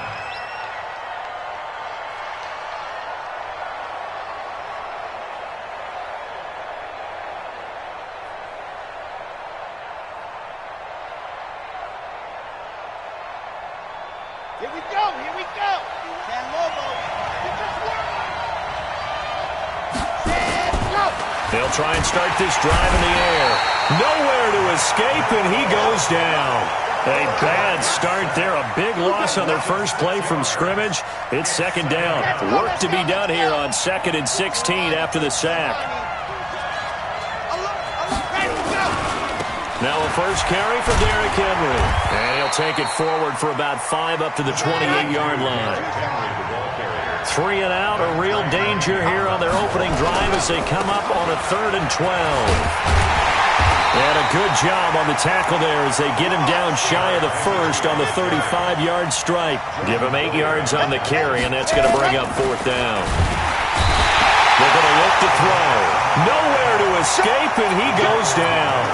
Here we go, here we go. San Lobo, get this one. They'll try and start this drive in the air. Nowhere to escape, and he goes down. A bad start there. A big loss on their first play from scrimmage. It's 2nd down. Work to be done here on 2nd and 16 after the sack. Now a first carry for Derrick Henry. And he'll take it forward for about 5 up to the 28-yard line. 3 and out, a real danger here on their opening drive as they come up on a 3rd and 12. And a good job on the tackle there as they get him down shy of the first on the 35-yard strike. Give him 8 yards on the carry, and that's going to bring up 4th down. They're going to look to throw. Nowhere to escape, and he goes down.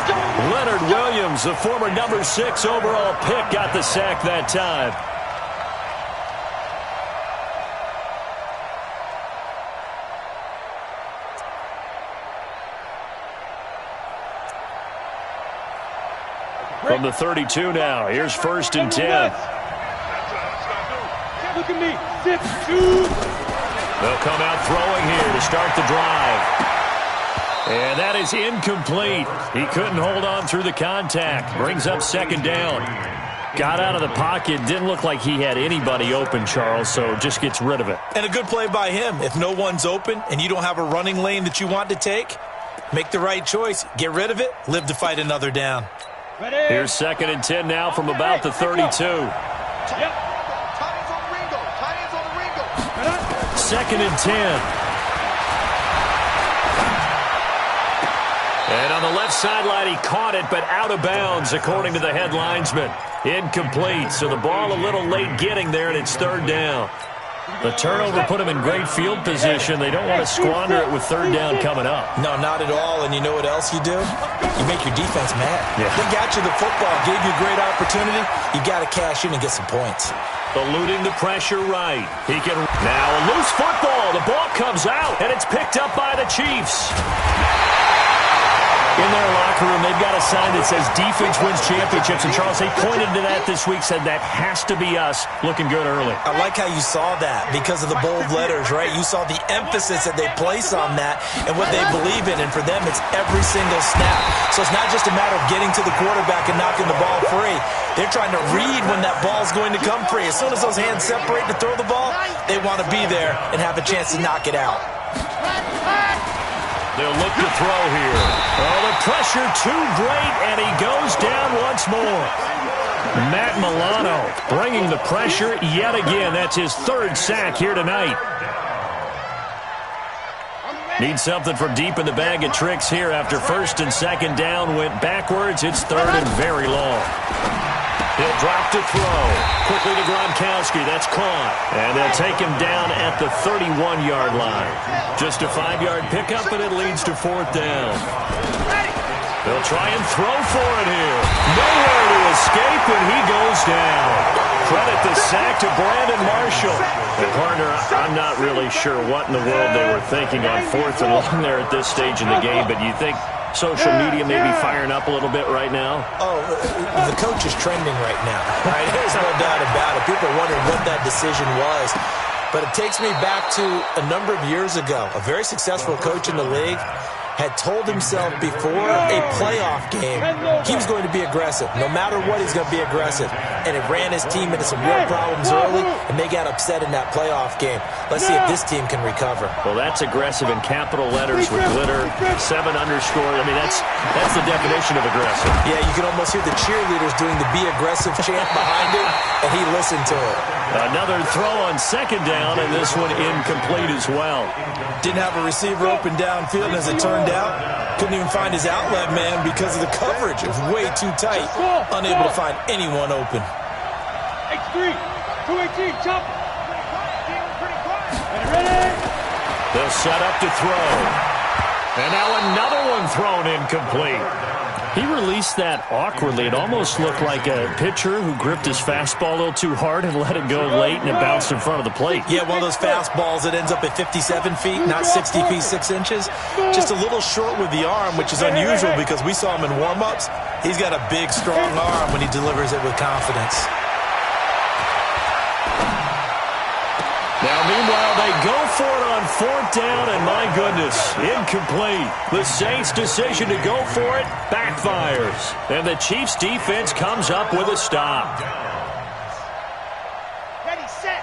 Leonard Williams, the former number 6 overall pick, got the sack that time. From the 32 now, here's 1st and 10. Look at me, 6-2. They'll come out throwing here to start the drive. And that is incomplete. He couldn't hold on through the contact. Brings up 2nd down. Got out of the pocket. Didn't look like he had anybody open, Charles, so just gets rid of it. And a good play by him. If no one's open and you don't have a running lane that you want to take, make the right choice. Get rid of it. Live to fight another down. Here's 2nd and 10 now from about the 32. Yep. Tie ends on the Ringo. 2nd and 10. And on the left sideline, he caught it, but out of bounds, according to the head linesman. Incomplete, so the ball a little late getting there, and it's 3rd down. The turnover put him in great field position. They don't want to squander it with 3rd down coming up. No, not at all. And you know what else you do? You make your defense mad. Yeah. They got you the football, gave you a great opportunity. You got to cash in and get some points. eluding the pressure right. He can now a loose football. The ball comes out, and it's picked up by the Chiefs. In their locker room, they've got a sign that says defense wins championships. And, Charles, they pointed to that this week, said that has to be us. Looking good early. I like how you saw that because of the bold letters, right? You saw the emphasis that they place on that and what they believe in. And for them, it's every single snap. So it's not just a matter of getting to the quarterback and knocking the ball free. They're trying to read when that ball's going to come free. As soon as those hands separate to throw the ball, they want to be there and have a chance to knock it out. They'll look to throw here. Oh, the pressure too great, and he goes down once more. Matt Milano bringing the pressure yet again. That's his third sack here tonight. Need something from deep in the bag of tricks here after first and second down went backwards. It's third and very long. He'll drop to throw. Quickly to Gronkowski. That's caught. And they'll take him down at the 31-yard line. Just a 5-yard pickup, and it leads to fourth down. They'll try and throw for it here. Nowhere to escape, and he goes down. Credit the sack to Brandon Marshall. And, partner, I'm not really sure what in the world they were thinking on fourth and long there at this stage in the game, but you think social media may be firing up a little bit right now? Oh, the coach is trending right now. Right? There's no doubt about it. People are wondering what that decision was. But it takes me back to a number of years ago. A very successful coach in the league had told himself before a playoff game he was going to be aggressive. No matter what, he's going to be aggressive. And it ran his team into some real problems early, and they got upset in that playoff game. Let's see if this team can recover. Well, that's aggressive in capital letters with glitter, 7 underscore. I mean, that's the definition of aggressive. Yeah, you can almost hear the cheerleaders doing the be aggressive chant behind him, and he listened to it. Another throw on second down, and this one incomplete as well. Didn't have a receiver open downfield, as it turned out. Couldn't even find his outlet man because of the coverage. It was way too tight. Unable to find anyone open. X3, 218, jump. Ready? They'll set up to throw. And now another one thrown incomplete. He released that awkwardly. It almost looked like a pitcher who gripped his fastball a little too hard and let it go late, and it bounced in front of the plate. Yeah, one of those fastballs that ends up at 57 feet, not 60 feet, 6 inches. Just a little short with the arm, which is unusual because we saw him in warm-ups. He's got a big, strong arm when he delivers it with confidence. Now, meanwhile, they go for it on fourth down, and my goodness, incomplete. The Saints' decision to go for it backfires, and the Chiefs' defense comes up with a stop.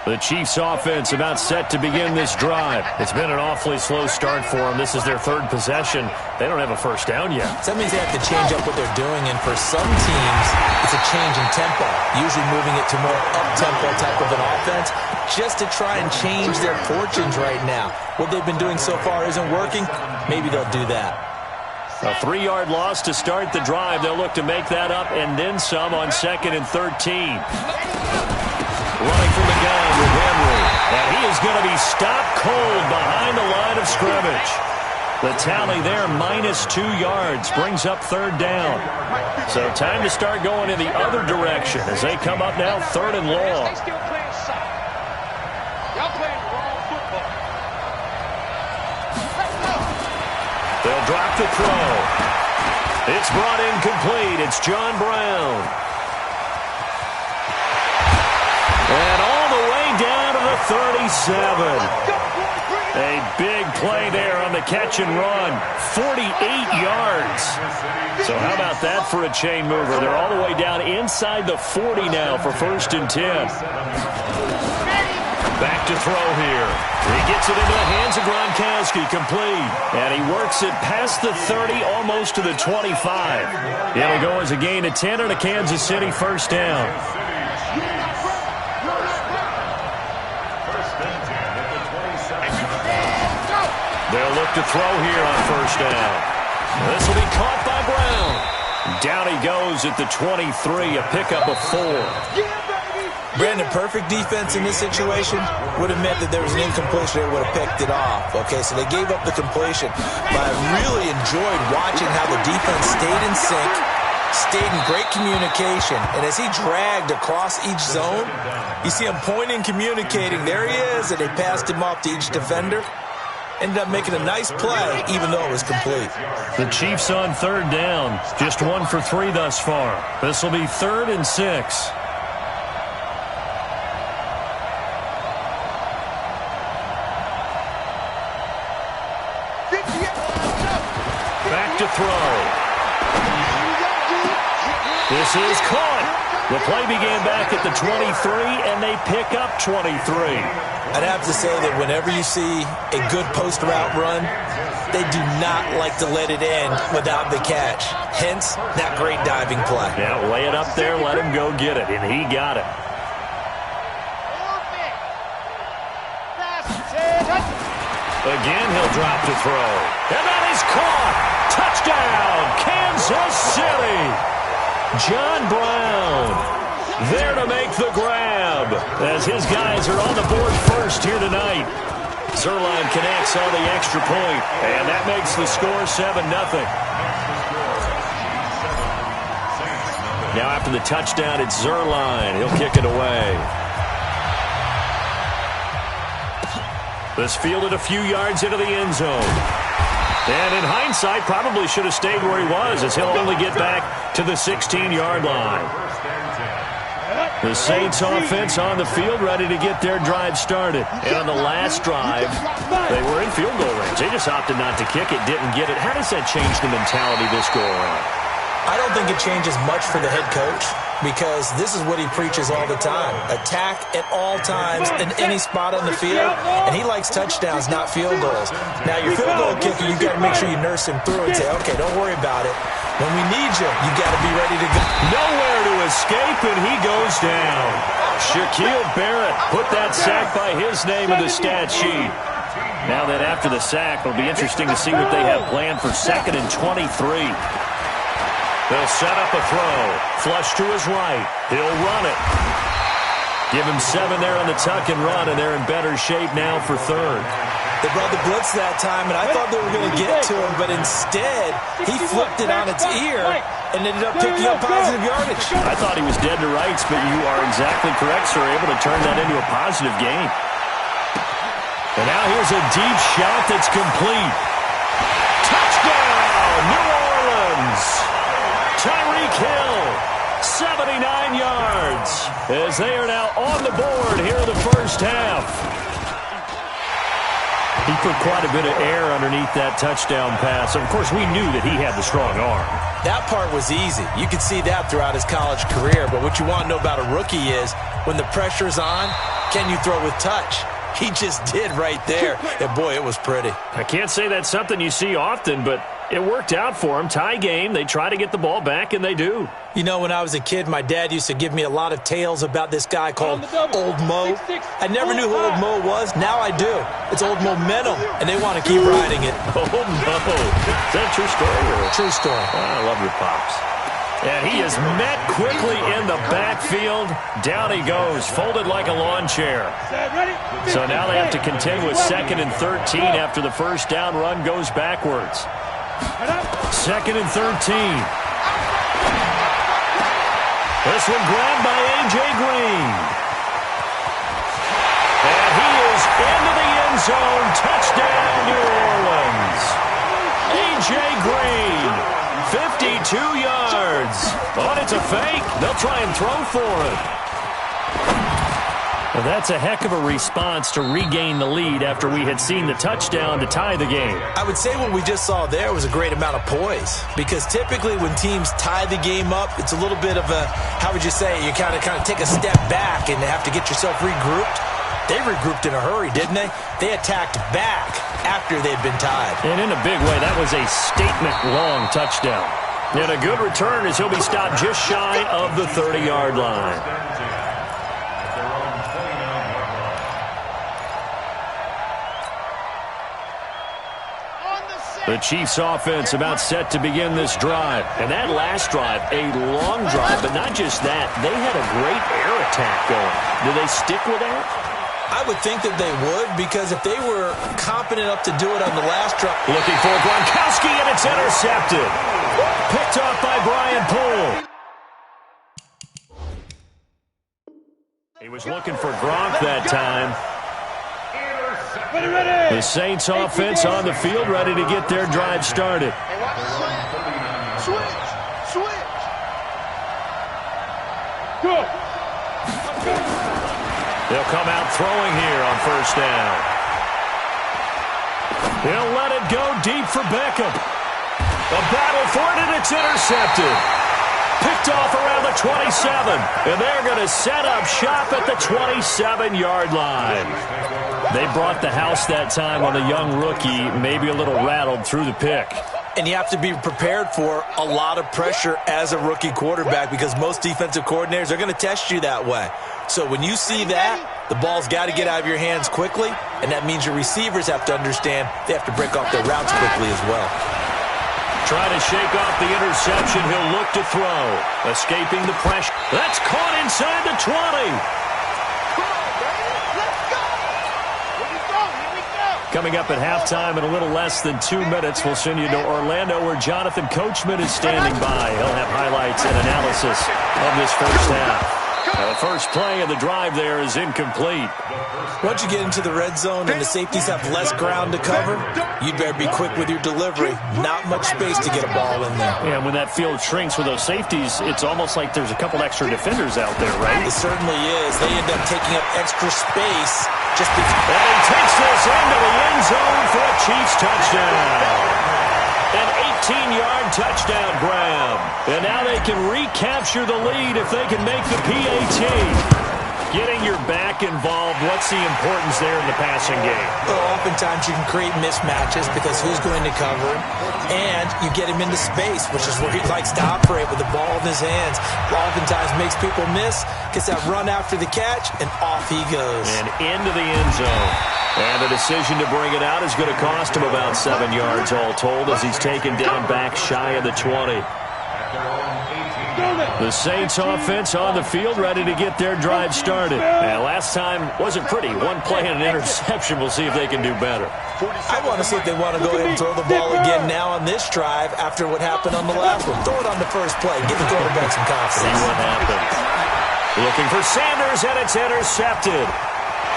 The Chiefs' offense about set to begin this drive. It's been an awfully slow start for them. This is their third possession. They don't have a first down yet. So that means they have to change up what they're doing, and for some teams, it's a change in tempo, usually moving it to more up-tempo type of an offense, just to try and change their fortunes right now. What they've been doing so far isn't working. Maybe they'll do that. A 3-yard loss to start the drive. They'll look to make that up and then some on 2nd and 13. Running from the gun with Henry. And he is going to be stopped cold behind the line of scrimmage. The tally there, -2 yards, brings up third down. So time to start going in the other direction as they come up now 3rd and long. They'll drop the throw. It's brought incomplete. It's John Brown. And all the way down to the 37. A big play there on the catch and run. 48 yards. So how about that for a chain mover? They're all the way down inside the 40 now for 1st and 10. Back to throw here. He gets it into the hands of Gronkowski, complete. And he works it past the 30, almost to the 25. It'll go as a gain of 10 and a Kansas City first down. They'll look to throw here on first down. This will be caught by Brown. Down he goes at the 23, a pickup of 4. Brandon, perfect defense in this situation would have meant that there was an incompletion. They would have picked it off. Okay, so they gave up the completion. But I really enjoyed watching how the defense stayed in sync, stayed in great communication, and as he dragged across each zone, you see him pointing, communicating. There he is, and they passed him off to each defender. Ended up making a nice play, even though it was complete. The Chiefs on third down. Just 1 for 3 thus far. This will be 3rd and 6. Back to throw. This is caught. The play began back at the 23, and they pick up 23. I'd have to say that whenever you see a good post route run, they do not like to let it end without the catch. Hence, that great diving play. Yeah, lay it up there, let him go get it, and he got it. Again, he'll drop to throw. And that is caught. Touchdown, Kansas City. John Brown there to make the grab as his guys are on the board first here tonight. Zerline connects on the extra point, and that makes the score 7-0. Now after the touchdown, it's Zerline. He'll kick it away. This fielded a few yards into the end zone. And in hindsight, probably should have stayed where he was, as he'll only get back to the 16-yard line. The Saints offense on the field, ready to get their drive started. And on the last drive, they were in field goal range. They just opted not to kick it, didn't get it. How does that change the mentality this go around? I don't think it changes much for the head coach, because this is what he preaches all the time. Attack at all times in any spot on the field, and he likes touchdowns, not field goals. Now, your field goal kicker, you've got to make sure you nurse him through and say, okay, don't worry about it. When we need you, you got to be ready to go. Nowhere to escape, and he goes down. Shaquille Barrett put that sack by his name in the stat sheet. Now that after the sack, it'll be interesting to see what they have planned for 2nd and 23. They'll set up a throw. Flush to his right. He'll run it. Give him 7 there on the tuck and run, and they're in better shape now for 3rd. They brought the blitz that time, and I thought they were going to get to him, but instead, he flipped it on its ear and ended up picking up positive yardage. I thought he was dead to rights, but you are exactly correct, sir. Able to turn that into a positive gain. And now here's a deep shot that's complete. Touchdown, New Orleans! Tyreek Hill, 79 yards, as they are now on the board here in the first half. He put quite a bit of air underneath that touchdown pass. Of course, we knew that he had the strong arm. That part was easy. You could see that throughout his college career. But what you want to know about a rookie is when the pressure's on, can you throw with touch? He just did right there. And, boy, it was pretty. I can't say that's something you see often, but it worked out for him. Tie game. They try to get the ball back, and they do. You know, when I was a kid, my dad used to give me a lot of tales about this guy called Old Mo. I never knew who Old Mo was. Now I do. It's Old Momentum, and they want to keep riding it. Old Mo. Is that a true story? True story. I love your pops. And he is met quickly in the backfield. Down he goes, folded like a lawn chair. So now they have to contend with 2nd and 13 after the first down run goes backwards. 2nd and 13. This one grabbed by A.J. Green. And he is into the end zone. Touchdown, New Orleans. A.J. Green. 52 yards. Oh, it's a fake. They'll try and throw for it. Well, that's a heck of a response to regain the lead after we had seen the touchdown to tie the game. I would say what we just saw there was a great amount of poise, because typically when teams tie the game up, it's a little bit of a, how would you say, you kind of take a step back and have to get yourself regrouped. They regrouped in a hurry, didn't they? They attacked back after they'd been tied. And in a big way, that was a statement-long touchdown. And a good return as he'll be stopped just shy of the 30-yard line. The Chiefs offense about set to begin this drive. And that last drive, a long drive, but not just that. They had a great air attack going. Do they stick with that? I would think that they would, because if they were competent enough to do it on the last drive. Looking for Gronkowski, and it's intercepted. Picked off by Brian Poole. was looking for Gronk that time. The Saints offense on the field, ready to get their drive started. Switch. Go. They'll come out throwing here on first down. He'll let it go deep for Beckham. A battle for it, and it's intercepted. Picked off around the 27, and they're going to set up shop at the 27-yard line. They brought the house that time on the young rookie, maybe a little rattled through the pick. And you have to be prepared for a lot of pressure as a rookie quarterback because most defensive coordinators are going to test you that way. So when you see that, the ball's got to get out of your hands quickly, and that means your receivers have to understand they have to break off their routes quickly as well. Trying to shake off the interception. He'll look to throw. Escaping the pressure. That's caught inside the 20. Coming up at halftime in a little less than 2 minutes, we'll send you to Orlando where Jonathan Coachman is standing by. He'll have highlights and analysis of this first half. Now the first play of the drive there is incomplete. Once you get into the red zone and the safeties have less ground to cover, you'd better be quick with your delivery. Not much space to get a ball in there. Yeah, when that field shrinks with those safeties, it's almost like there's a couple extra defenders out there, right? It certainly is. They end up taking up extra space just because. And he takes this into the end zone for a Chiefs touchdown. An 18-yard touchdown grab. And now they can recapture the lead if they can make the PAT. Getting your back involved, what's the importance there in the passing game? Well, oftentimes you can create mismatches because who's going to cover him, and you get him into space, which is where he likes to operate with the ball in his hands. Oftentimes makes people miss, gets that run after the catch, and off he goes. And into the end zone. And the decision to bring it out is going to cost him about 7 yards all told as he's taken down back shy of the 20. The Saints offense on the field ready to get their drive started. And last time wasn't pretty. One play and an interception. We'll see if they can do better. I want to see if they want to go ahead and throw the ball again now on this drive after what happened on the last one. Throw it on the first play. Give the quarterback some confidence. See what happens. Looking for Sanders, and it's intercepted.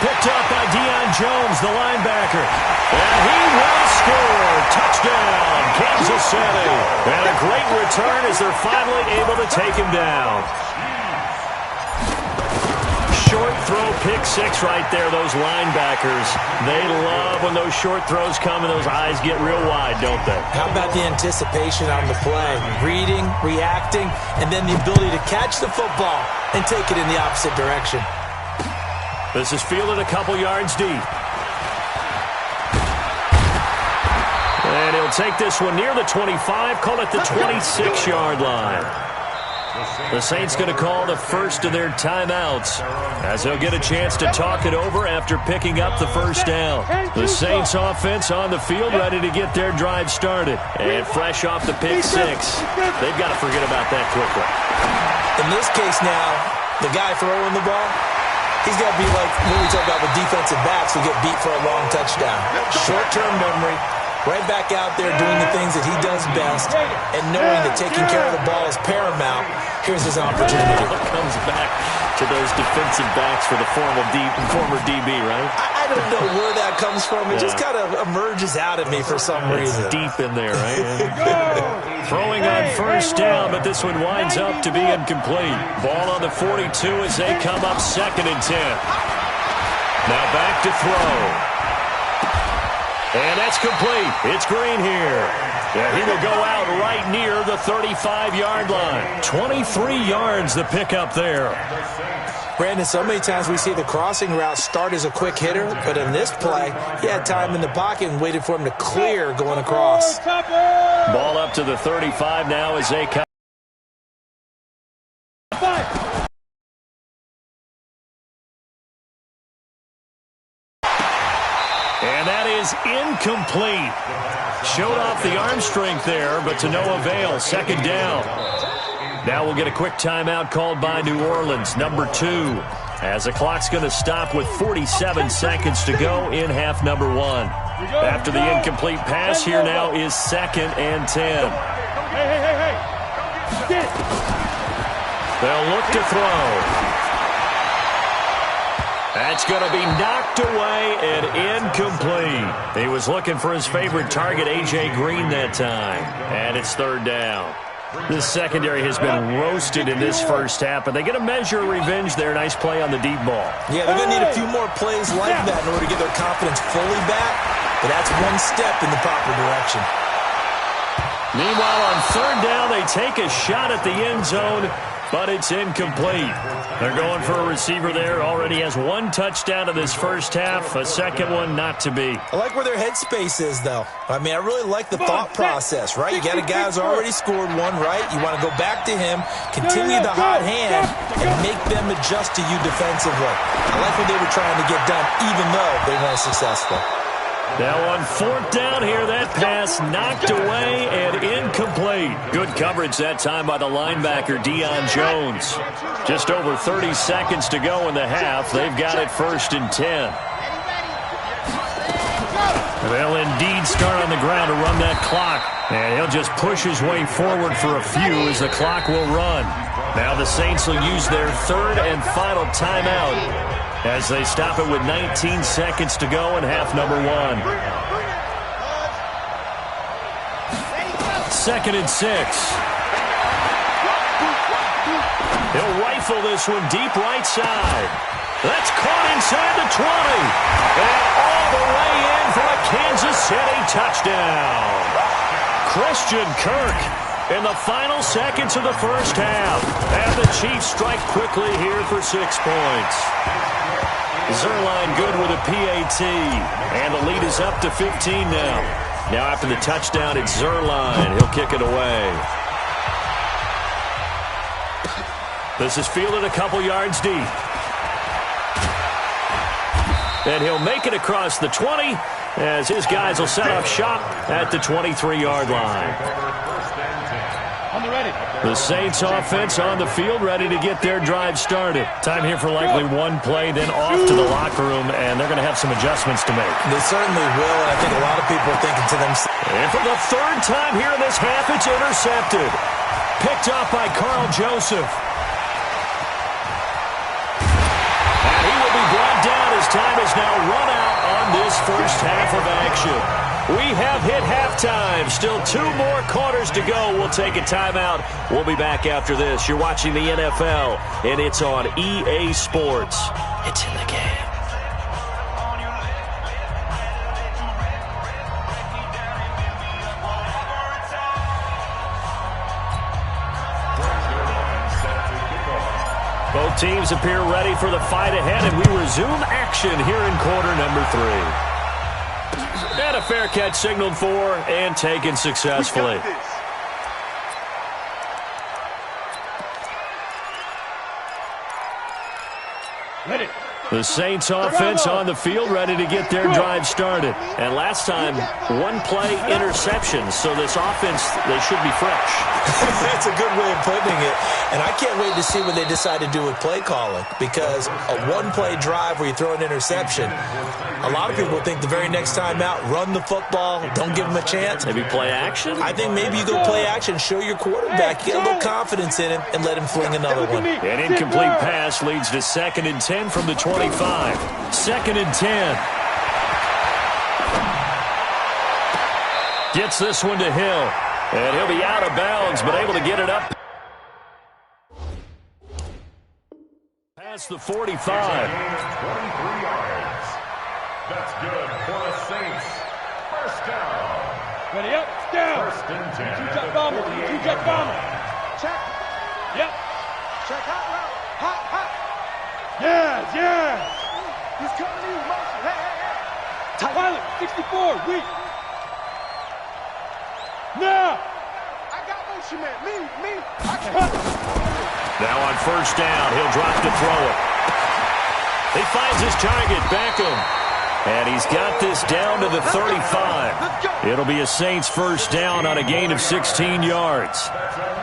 Picked up by Deion Jones, the linebacker. And he will score. Touchdown, Kansas City. And a great return as they're finally able to take him down. Short throw, pick six right there, those linebackers. They love when those short throws come and those eyes get real wide, don't they? How about the anticipation on the play? Reading, reacting, and then the ability to catch the football and take it in the opposite direction. This is fielded a couple yards deep. And he'll take this one near the 25, call it the 26-yard line. The Saints going to call the first of their timeouts as they'll get a chance to talk it over after picking up the first down. The Saints offense on the field ready to get their drive started. And fresh off the pick six, they've got to forget about that quickly. In this case now, the guy throwing the ball, he's got to be like when we talk about the defensive backs who get beat for a long touchdown. Short-term memory, right back out there doing the things that he does best, and knowing that taking care of the ball is paramount. Here's his opportunity. Comes back to those defensive backs for the former DB, right? I don't know where that comes from. It just kind of emerges out of me for some reason. It's deep in there, right? Throwing on first down, but this one winds up to be incomplete. Ball on the 42 as they come up 2nd and 10. Now back to throw. And that's complete. It's Green here. Yeah, he will go out right near the 35-yard line. 23 yards the pickup there. Brandon, so many times we see the crossing route start as a quick hitter, but in this play, he had time in the pocket and waited for him to clear going across. Ball up to the 35 now as they come. And that is incomplete. Showed off the arm strength there, but to no avail. 2nd down. Now we'll get a quick timeout called by New Orleans, number 2, as the clock's going to stop with 47 seconds to go in half number 1. After the incomplete pass, here now is 2nd and 10. They'll look to throw. That's going to be knocked away and incomplete. He was looking for his favorite target, A.J. Green, that time. And it's third down. This secondary has been roasted in this first half, but they get a measure of revenge there. Nice play on the deep ball. Yeah, they're going to need a few more plays like that in order to get their confidence fully back, but that's one step in the proper direction. Meanwhile, on third down, they take a shot at the end zone, but it's incomplete. They're going for a receiver there. Already has one touchdown in this first half, a second one not to be. I like where their headspace is, though. I mean, I really like the thought process, right? You got a guy who's already scored one, right? You want to go back to him, continue the hot hand, and make them adjust to you defensively. I like what they were trying to get done, even though they weren't successful. Now on fourth down here, that pass knocked away and incomplete. Good coverage that time by the linebacker, Deion Jones. Just over 30 seconds to go in the half. They've got it 1st and 10. They'll indeed start on the ground to run that clock. And he'll just push his way forward for a few as the clock will run. Now the Saints will use their third and final timeout as they stop it with 19 seconds to go in half number 1. 2nd and 6. He'll rifle this one deep right side. That's caught inside the 20. And all the way in for a Kansas City touchdown. Christian Kirk in the final seconds of the first half. And the Chiefs strike quickly here for 6 points. Zerline good with a PAT. And the lead is up to 15 now. Now after the touchdown, it's Zerline. He'll kick it away. This is fielded a couple yards deep. And he'll make it across the 20 as his guys will set up shop at the 23-yard line. The Saints offense on the field, ready to get their drive started. Time here for likely one play, then off to the locker room, and they're going to have some adjustments to make. They certainly will, and I think a lot of people are thinking to themselves. And for the third time here in this half, it's intercepted. Picked off by Carl Joseph. And he will be brought down as time is now run out on this first half of action. We have hit halftime. Still 2 more quarters to go. We'll take a timeout. We'll be back after this. You're watching the NFL, and it's on EA Sports. It's in the game. Both teams appear ready for the fight ahead, and we resume action here in quarter number 3. And a fair catch signaled for and taken successfully. The Saints offense on the field, ready to get their drive started. And last time, 1-play interception, so this offense, they should be fresh. That's a good way of putting it. And I can't wait to see what they decide to do with play calling, because a 1-play drive where you throw an interception, a lot of people think the very next time out, run the football, don't give them a chance. Maybe play action? I think maybe you go play action, show your quarterback, get a little confidence in him, and let him fling another one. An incomplete pass leads to 2nd and 10 from the 25. 2nd and 10. Gets this one to Hill. And he'll be out of bounds, but able to get it up. Past the 45. 23 yards. That's good for the Saints. First down. Ready up, down. 1st and 10. Two-check bomber. Two-check bomber. Check. Yep. Check hot route. Hot, hot. Yes, yes. He's coming in motion. Hey, hey, hey. Pilot, 64, weak. Now. I got motion, man. Me. Now on first down, he'll drop to throw it. He finds his target, Beckham. And he's got this down to the 35. It'll be a Saints first down on a gain of 16 yards.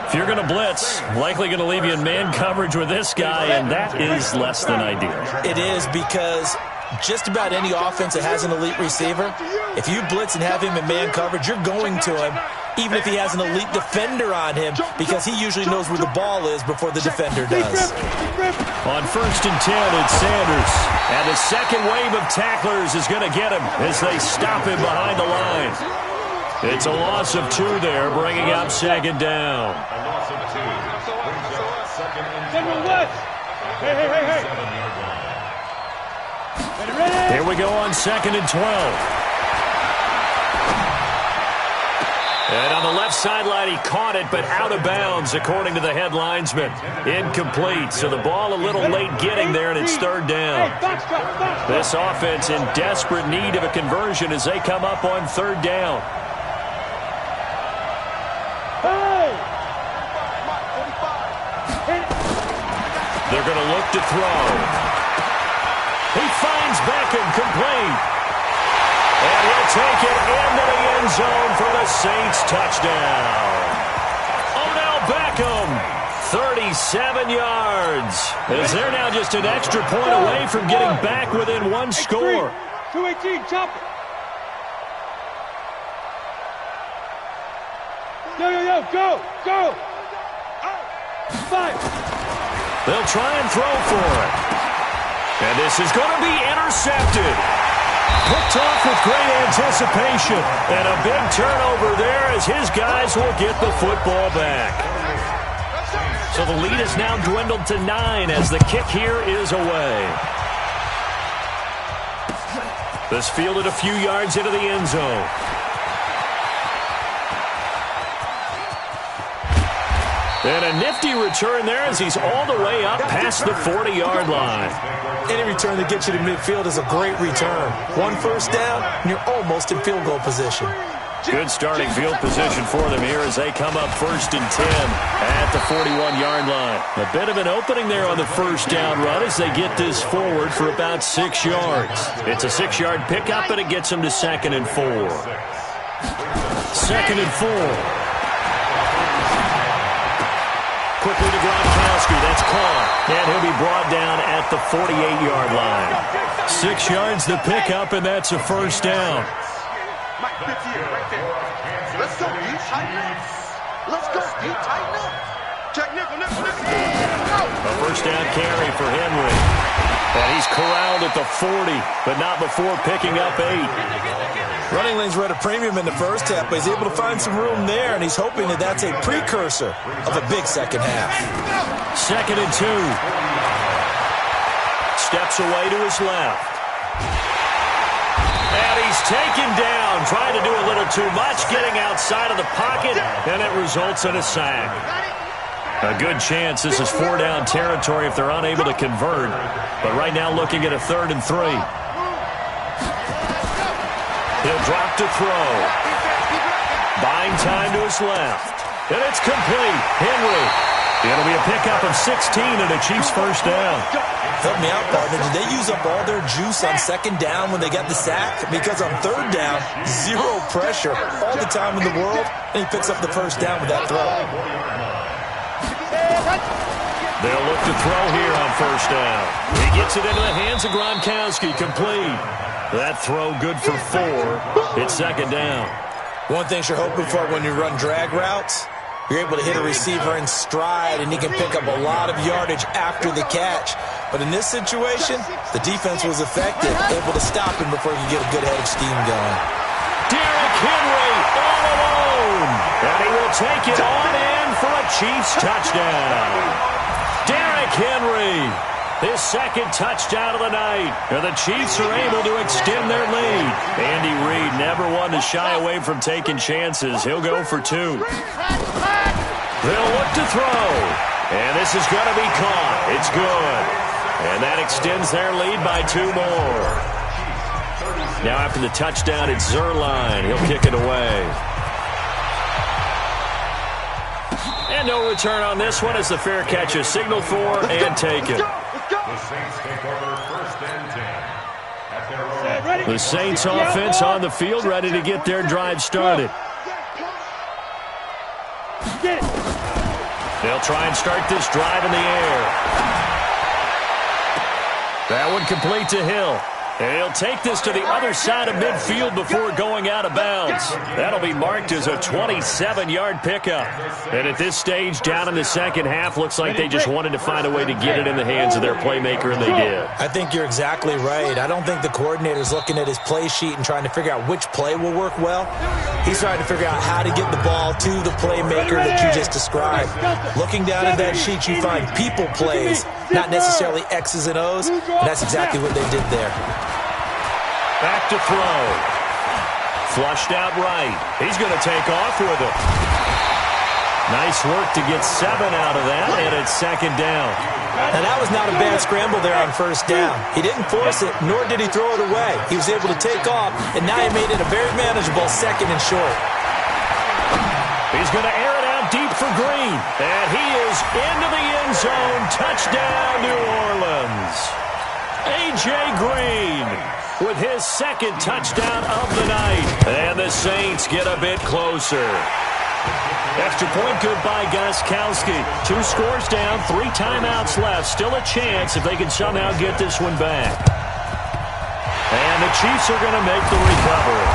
If you're going to blitz, likely going to leave you in man coverage with this guy, and that is less than ideal. It is, because just about any offense that has an elite receiver, if you blitz and have him in man coverage, you're going to him, even if he has an elite defender on him, because he usually knows where the ball is before the defender does. On 1st and 10, it's Sanders. And the second wave of tacklers is going to get him as they stop him behind the line. It's a loss of 2 there, bringing up 2nd down. A loss of 2. Brings up 2nd and 12. Hey. Ready? Here we go on 2nd and 12. And on the left sideline, he caught it, but out of bounds, according to the head linesman. Incomplete, so the ball a little late getting there, and it's 3rd down. This offense in desperate need of a conversion as they come up on 3rd down. They're going to look to throw. He finds Beckham complete. And he'll take it into the end zone for the Saints touchdown. Odell Beckham, 37 yards. As they're now just an extra point away from getting back within 1 score. 218, chop it. Yo, go. 5. They'll try and throw for it. And this is going to be intercepted. Picked off with great anticipation. And a big turnover there as his guys will get the football back. So the lead is now dwindled to 9 as the kick here is away. This fielded a few yards into the end zone. And a nifty return there as he's all the way up past the 40-yard line. Any return that gets you to midfield is a great return. 1 first down, and you're almost in field goal position. Good starting field position for them here as they come up 1st and 10 at the 41-yard line. A bit of an opening there on the 1st down run as they get this forward for about 6 yards. It's a 6-yard pickup, and it gets them to 2nd and 4. 2nd and 4. Quickly to Gronkowski. That's caught. And he'll be brought down at the 48-yard line. 6 yards the pickup, and that's a 1st down. Mike, 50 right there. Let's go, D. Tighten up. Let's go, D. Tighten up. Check nickel. A 1st down carry for Henry. And he's corralled at the 40, but not before picking up 8. Running lanes were at a premium in the first half, but he's able to find some room there, and he's hoping that that's a precursor of a big second half. 2nd and 2. Steps away to his left. And he's taken down, trying to do a little too much, getting outside of the pocket, and it results in a sack. A good chance this is 4-down territory if they're unable to convert. But right now looking at a 3rd and 3. He'll drop to throw. Buying time to his left. And it's complete. Henry. It'll be a pickup of 16 and a Chiefs 1st down. Help me out, partner. Did they use up all their juice on 2nd down when they got the sack? Because on 3rd down, 0 pressure all the time in the world, and he picks up the 1st down with that throw. They'll look to throw here on 1st down. He gets it into the hands of Gronkowski, complete. That throw good for 4. It's 2nd down. One thing you're hoping for when you run drag routes, you're able to hit a receiver in stride, and he can pick up a lot of yardage after the catch. But in this situation, the defense was effective, able to stop him before he could get a good head of steam going. Derrick Henry all alone. And he will take it on in for a Chiefs touchdown. Derrick Henry, his 2nd touchdown of the night. And the Chiefs are able to extend their lead. Andy Reid never one to shy away from taking chances. He'll go for 2. They'll look to throw. And this is going to be caught. It's good. And that extends their lead by 2 more. Now after the touchdown, it's Zerline. He'll kick it away. And no return on this one as the fair catch is signaled for and taken. The Saints take over 1st and 10. At their own. The Saints offense on the field, ready to get their drive started. They'll try and start this drive in the air. That one complete to Hill. And he'll take this to the other side of midfield before going out of bounds. That'll be marked as a 27-yard pickup. And at this stage, down in the second half, looks like they just wanted to find a way to get it in the hands of their playmaker, and they did. I think you're exactly right. I don't think the coordinator's looking at his play sheet and trying to figure out which play will work well. He's trying to figure out how to get the ball to the playmaker that you just described. Looking down at that sheet, you find people plays, not necessarily X's and O's, and that's exactly what they did there. Back to throw. Flushed out right. He's going to take off with it. Nice work to get 7 out of that, and it's second down. Now, that was not a bad scramble there on first down. He didn't force it, nor did he throw it away. He was able to take off, and now he made it a very manageable second and short. He's going to air it out deep for Green, and he is into the end zone. Touchdown, New Orleans. A.J. Green with his second touchdown of the night. And the Saints get a bit closer. Extra point good by Gostkowski. 2 scores down, 3 timeouts left. Still a chance if they can somehow get this one back. And the Chiefs are going to make the recovery.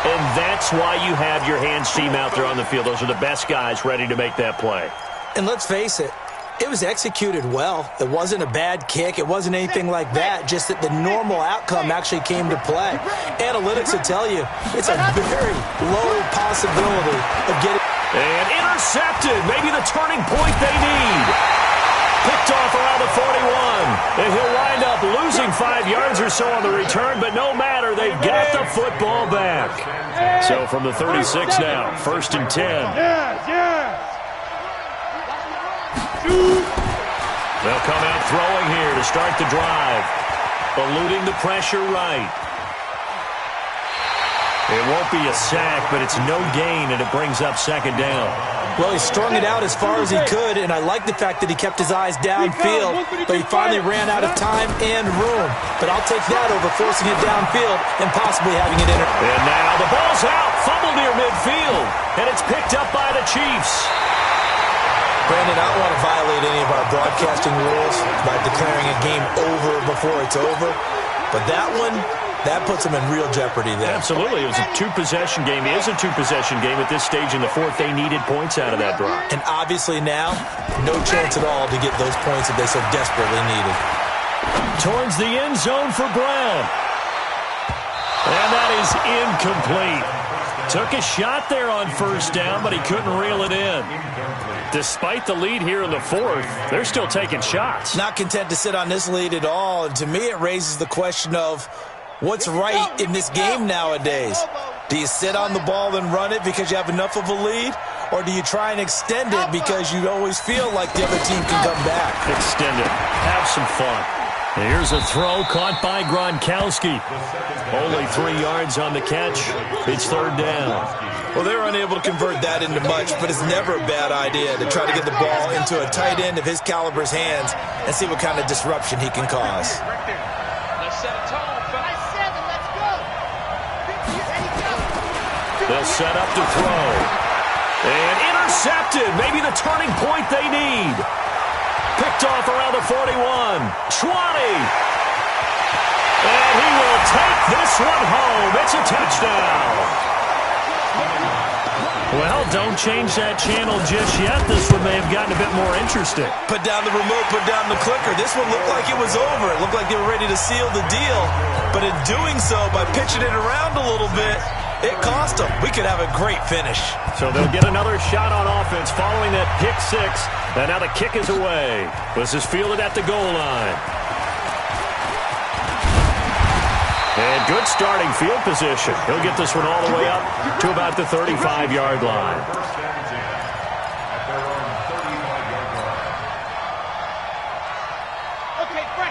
And that's why you have your hands team out there on the field. Those are the best guys ready to make that play. And let's face it, it was executed well. It wasn't a bad kick. It wasn't anything like that, just that the normal outcome actually came to play. Analytics will tell you it's a very low possibility of getting... And intercepted. Maybe the turning point they need. Picked off around the 41. And he'll wind up losing 5 yards or so on the return, but no matter, they've got the football back. So from the 36 now, 1st and 10. They'll come out throwing here to start the drive. Eluding the pressure right. It won't be a sack, but it's no gain, and it brings up second down. Well, he strung it out as far as he could, and I like the fact that he kept his eyes downfield, but he finally ran out of time and room. But I'll take that over forcing it downfield and possibly having it enter. And now the ball's out, fumble near midfield, and it's picked up by the Chiefs. Brandon, I don't want to violate any of our broadcasting rules by declaring a game over before it's over, but that one, that puts them in real jeopardy there. Absolutely. It was a 2-possession game. It is a 2-possession game at this stage in the 4th. They needed points out of that drive. And obviously now, no chance at all to get those points that they so desperately needed. Towards the end zone for Brown. And that is incomplete. Took a shot there on first down, but he couldn't reel it in. Despite the lead here in the 4th, they're still taking shots. Not content to sit on this lead at all. And to me, it raises the question of what's right in this game nowadays. Do you sit on the ball and run it because you have enough of a lead? Or do you try and extend it because you always feel like the other team can come back? Extend it. Have some fun. Here's a throw caught by Gronkowski. Only 3 yards on the catch. It's 3rd down. Well, they were unable to convert that into much, but it's never a bad idea to try to get the ball into a tight end of his caliber's hands and see what kind of disruption he can cause. They'll set up to throw. And intercepted. Maybe the turning point they need. Picked off around the 41. 20. And he will take this one home. It's a touchdown. Well, don't change that channel just yet. This one may have gotten a bit more interesting. Put down the remote, put down the clicker. This one looked like it was over. It looked like they were ready to seal the deal. But in doing so, by pitching it around a little bit, it cost them. We could have a great finish. So they'll get another shot on offense following that pick 6. And now the kick is away. This is fielded at the goal line. And good starting field position. He'll get this one all the way up to about the 35-yard line.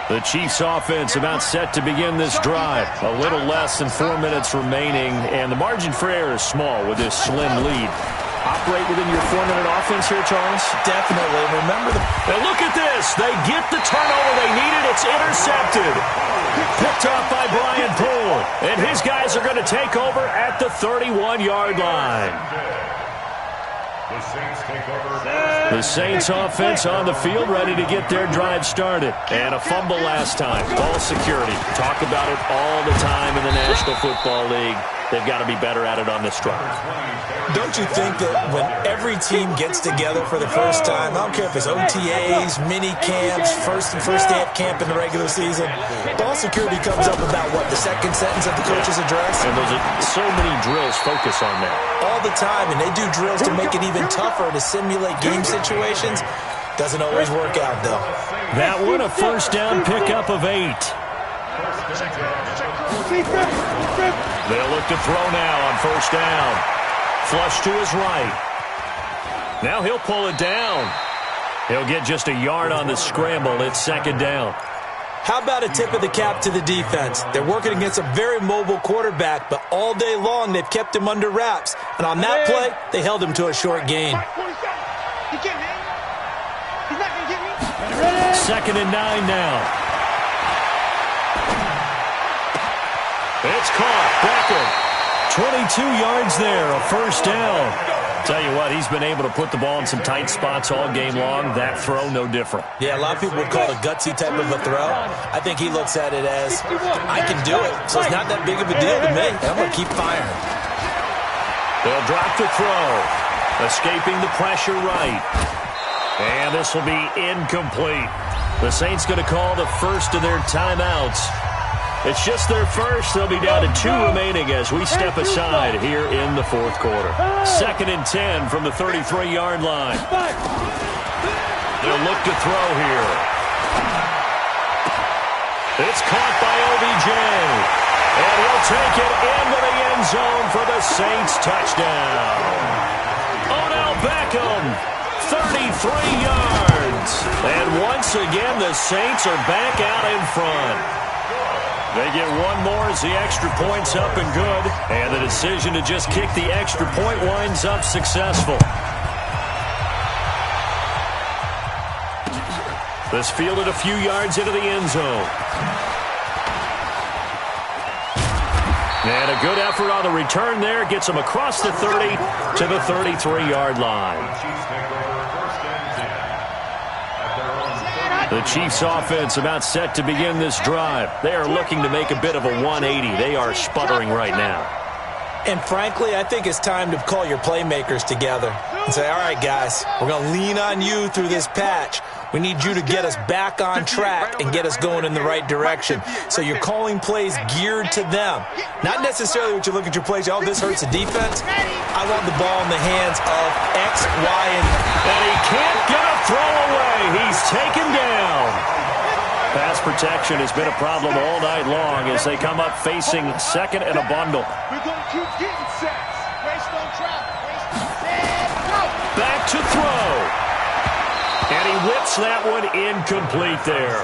The Chiefs offense about set to begin this drive. A little less than 4 minutes remaining, and the margin for error is small with this slim lead. Operate within your 4-minute offense here, Charles? Definitely. Remember Now look at this. They get the turnover they needed. It's intercepted. Picked off by Brian Poole. And his guys are going to take over at the 31-yard line. The Saints take over. The Saints offense on the field, ready to get their drive started. And a fumble last time. Ball security. Talk about it all the time in the National Football League. They've got to be better at it on this drive. Don't you think that when every team gets together for the first time, I don't care if it's OTAs, mini camps, first day of camp in the regular season, ball security comes up about, what, the second sentence of the coach's address? And those are so many drills focus on that. All the time, and they do drills to make it even tougher to simulate game situations. Doesn't always work out, though. That one, a first down pickup of 8. They'll look to throw now on first down. Flush to his right. Now he'll pull it down. He'll get just a yard on the scramble. It's second down. How about a tip of the cap to the defense? They're working against a very mobile quarterback, but all day long they've kept him under wraps. And on that play, they held him to a short gain. Second and 9 now. It's caught. Beckham. 22 yards there, a first down. Tell you what, he's been able to put the ball in some tight spots all game long. That throw, no different. Yeah, a lot of people would call it a gutsy type of a throw. I think he looks at it as, I can do it, so it's not that big of a deal to me. I'm going to keep firing. They'll drop the throw. Escaping the pressure right. And this will be incomplete. The Saints going to call the first of their timeouts. It's just their first. They'll be down to 2 remaining as we step aside here in the fourth quarter. Second and 10 from the 33-yard line. They'll look to throw here. It's caught by OBJ. And he'll take it into the end zone for the Saints touchdown. Odell Beckham, 33 yards. And once again, the Saints are back out in front. They get one more as the extra point's up and good. And the decision to just kick the extra point winds up successful. This fielded a few yards into the end zone. And a good effort on the return there. Gets them across the 30 to the 33-yard line. The Chiefs offense about set to begin this drive. They are looking to make a bit of a 180. They are sputtering right now. And frankly, I think it's time to call your playmakers together and say, all right, guys, we're going to lean on you through this patch. We need you to get us back on track and get us going in the right direction. So you're calling plays geared to them. Not necessarily what you look at your plays, oh, this hurts the defense. I want the ball in the hands of X, Y, and he can't get a throw away. He's taken down. Pass protection has been a problem all night long as they come up facing second and a bundle. We're going to keep getting sacks. Waste no travel. Back to throw. And he whips that one incomplete there.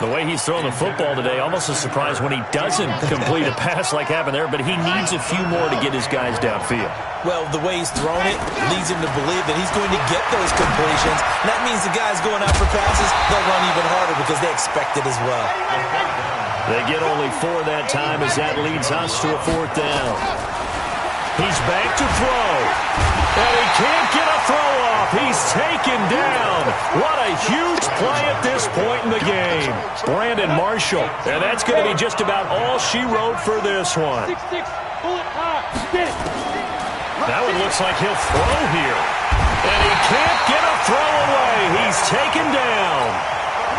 The way he's throwing the football today, almost a surprise when he doesn't complete a pass like happened there, but he needs a few more to get his guys downfield. Well, the way he's thrown it leads him to believe that he's going to get those completions. And that means the guys going out for passes, they'll run even harder because they expect it as well. They get only 4 that time as that leads us to a 4th down. He's back to throw. And he can't get a throw off. He's taken down. What a huge play at this point in the game. Brandon Marshall. And that's going to be just about all she wrote for this one. That one looks like he'll throw here. And he can't get a throw away. He's taken down.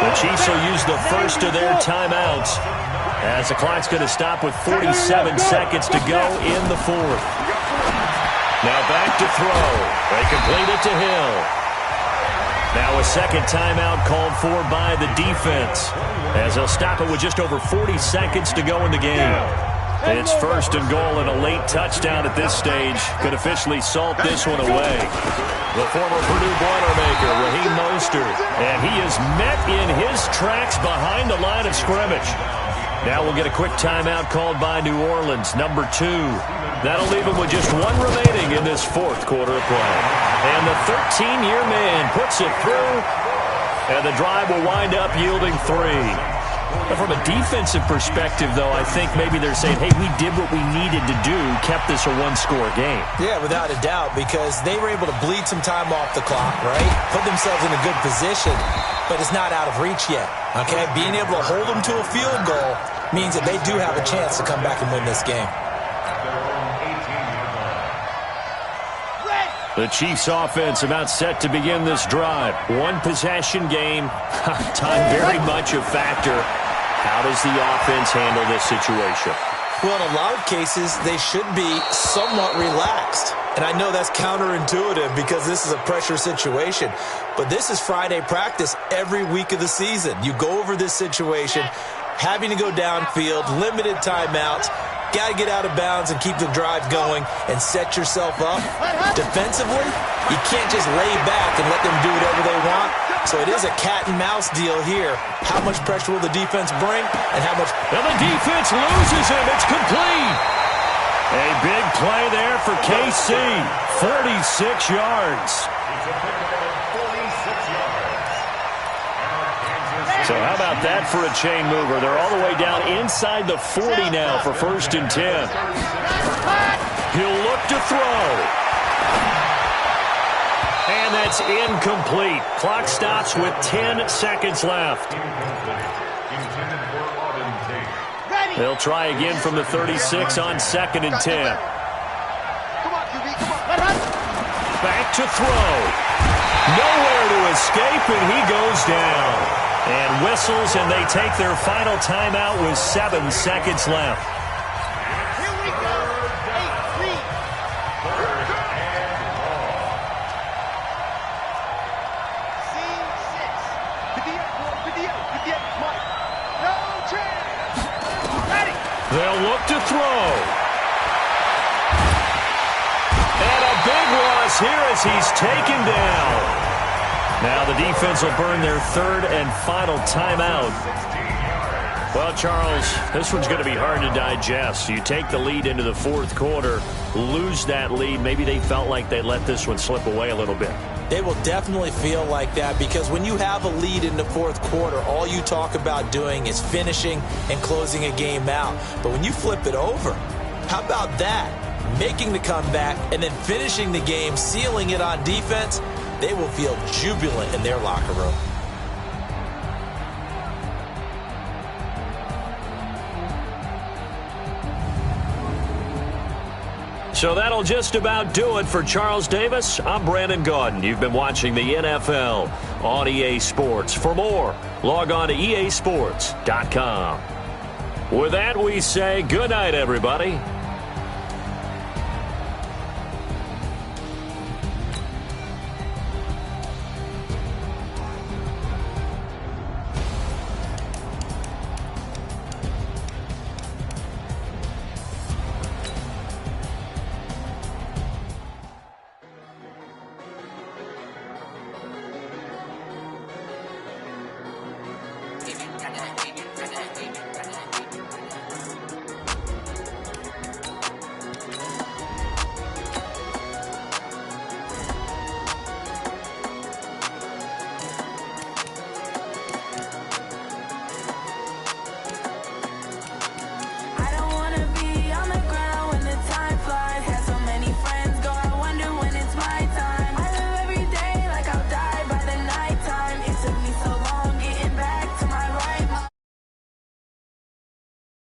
The Chiefs will use the first of their timeouts as the clock's going to stop with 47 seconds to go in the 4th. Now back to throw. They complete it to Hill. Now a second timeout called for by the defense as they'll stop it with just over 40 seconds to go in the game. It's first and goal, and a late touchdown at this stage could officially salt this one away. The former Purdue Boilermaker, Raheem Mostert, and he is met in his tracks behind the line of scrimmage. Now we'll get a quick timeout called by New Orleans, number 2. That'll leave him with just 1 remaining in this 4th quarter of play. And the 13-year man puts it through, and the drive will wind up yielding 3. From a defensive perspective, though, I think maybe they're saying, hey, we did what we needed to do, kept this a one-score game. Yeah, without a doubt, because they were able to bleed some time off the clock, right? Put themselves in a good position, but it's not out of reach yet, okay? Being able to hold them to a field goal means that they do have a chance to come back and win this game. The Chiefs offense about set to begin this drive. One possession game. Time very much a factor. How does the offense handle this situation? Well, in a lot of cases, they should be somewhat relaxed. And I know that's counterintuitive because this is a pressure situation. But this is Friday practice every week of the season. You go over this situation, having to go downfield, limited timeouts. Got to get out of bounds and keep the drive going and set yourself up. Defensively, you can't just lay back and let them do whatever they want. So it is a cat and mouse deal here. How much pressure will the defense bring and how much... And the defense loses him. It's complete. A big play there for KC. 46 yards. So how about that for a chain mover? They're all the way down inside the 40 now for 1st and 10. He'll look to throw. And that's incomplete. Clock stops with 10 seconds left. They'll try again from the 36 on 2nd and 10. Back to throw. Nowhere to escape, and he goes down. And whistles, and they take their final timeout with 7 seconds left. Here we go. 8-3. Scene 6. 58, Mike. No chance. Ready. They'll look to throw. And a big loss here as he's taken down. Now the defense will burn their 3rd and final timeout. Well, Charles, this one's going to be hard to digest. You take the lead into the 4th quarter, lose that lead. Maybe they felt like they let this one slip away a little bit. They will definitely feel like that because when you have a lead in the 4th quarter, all you talk about doing is finishing and closing a game out. But when you flip it over, how about that? Making the comeback and then finishing the game, sealing it on defense, they will feel jubilant in their locker room. So that'll just about do it for Charles Davis. I'm Brandon Gaudin. You've been watching the NFL on EA Sports. For more, log on to easports.com. With that, we say good night, everybody.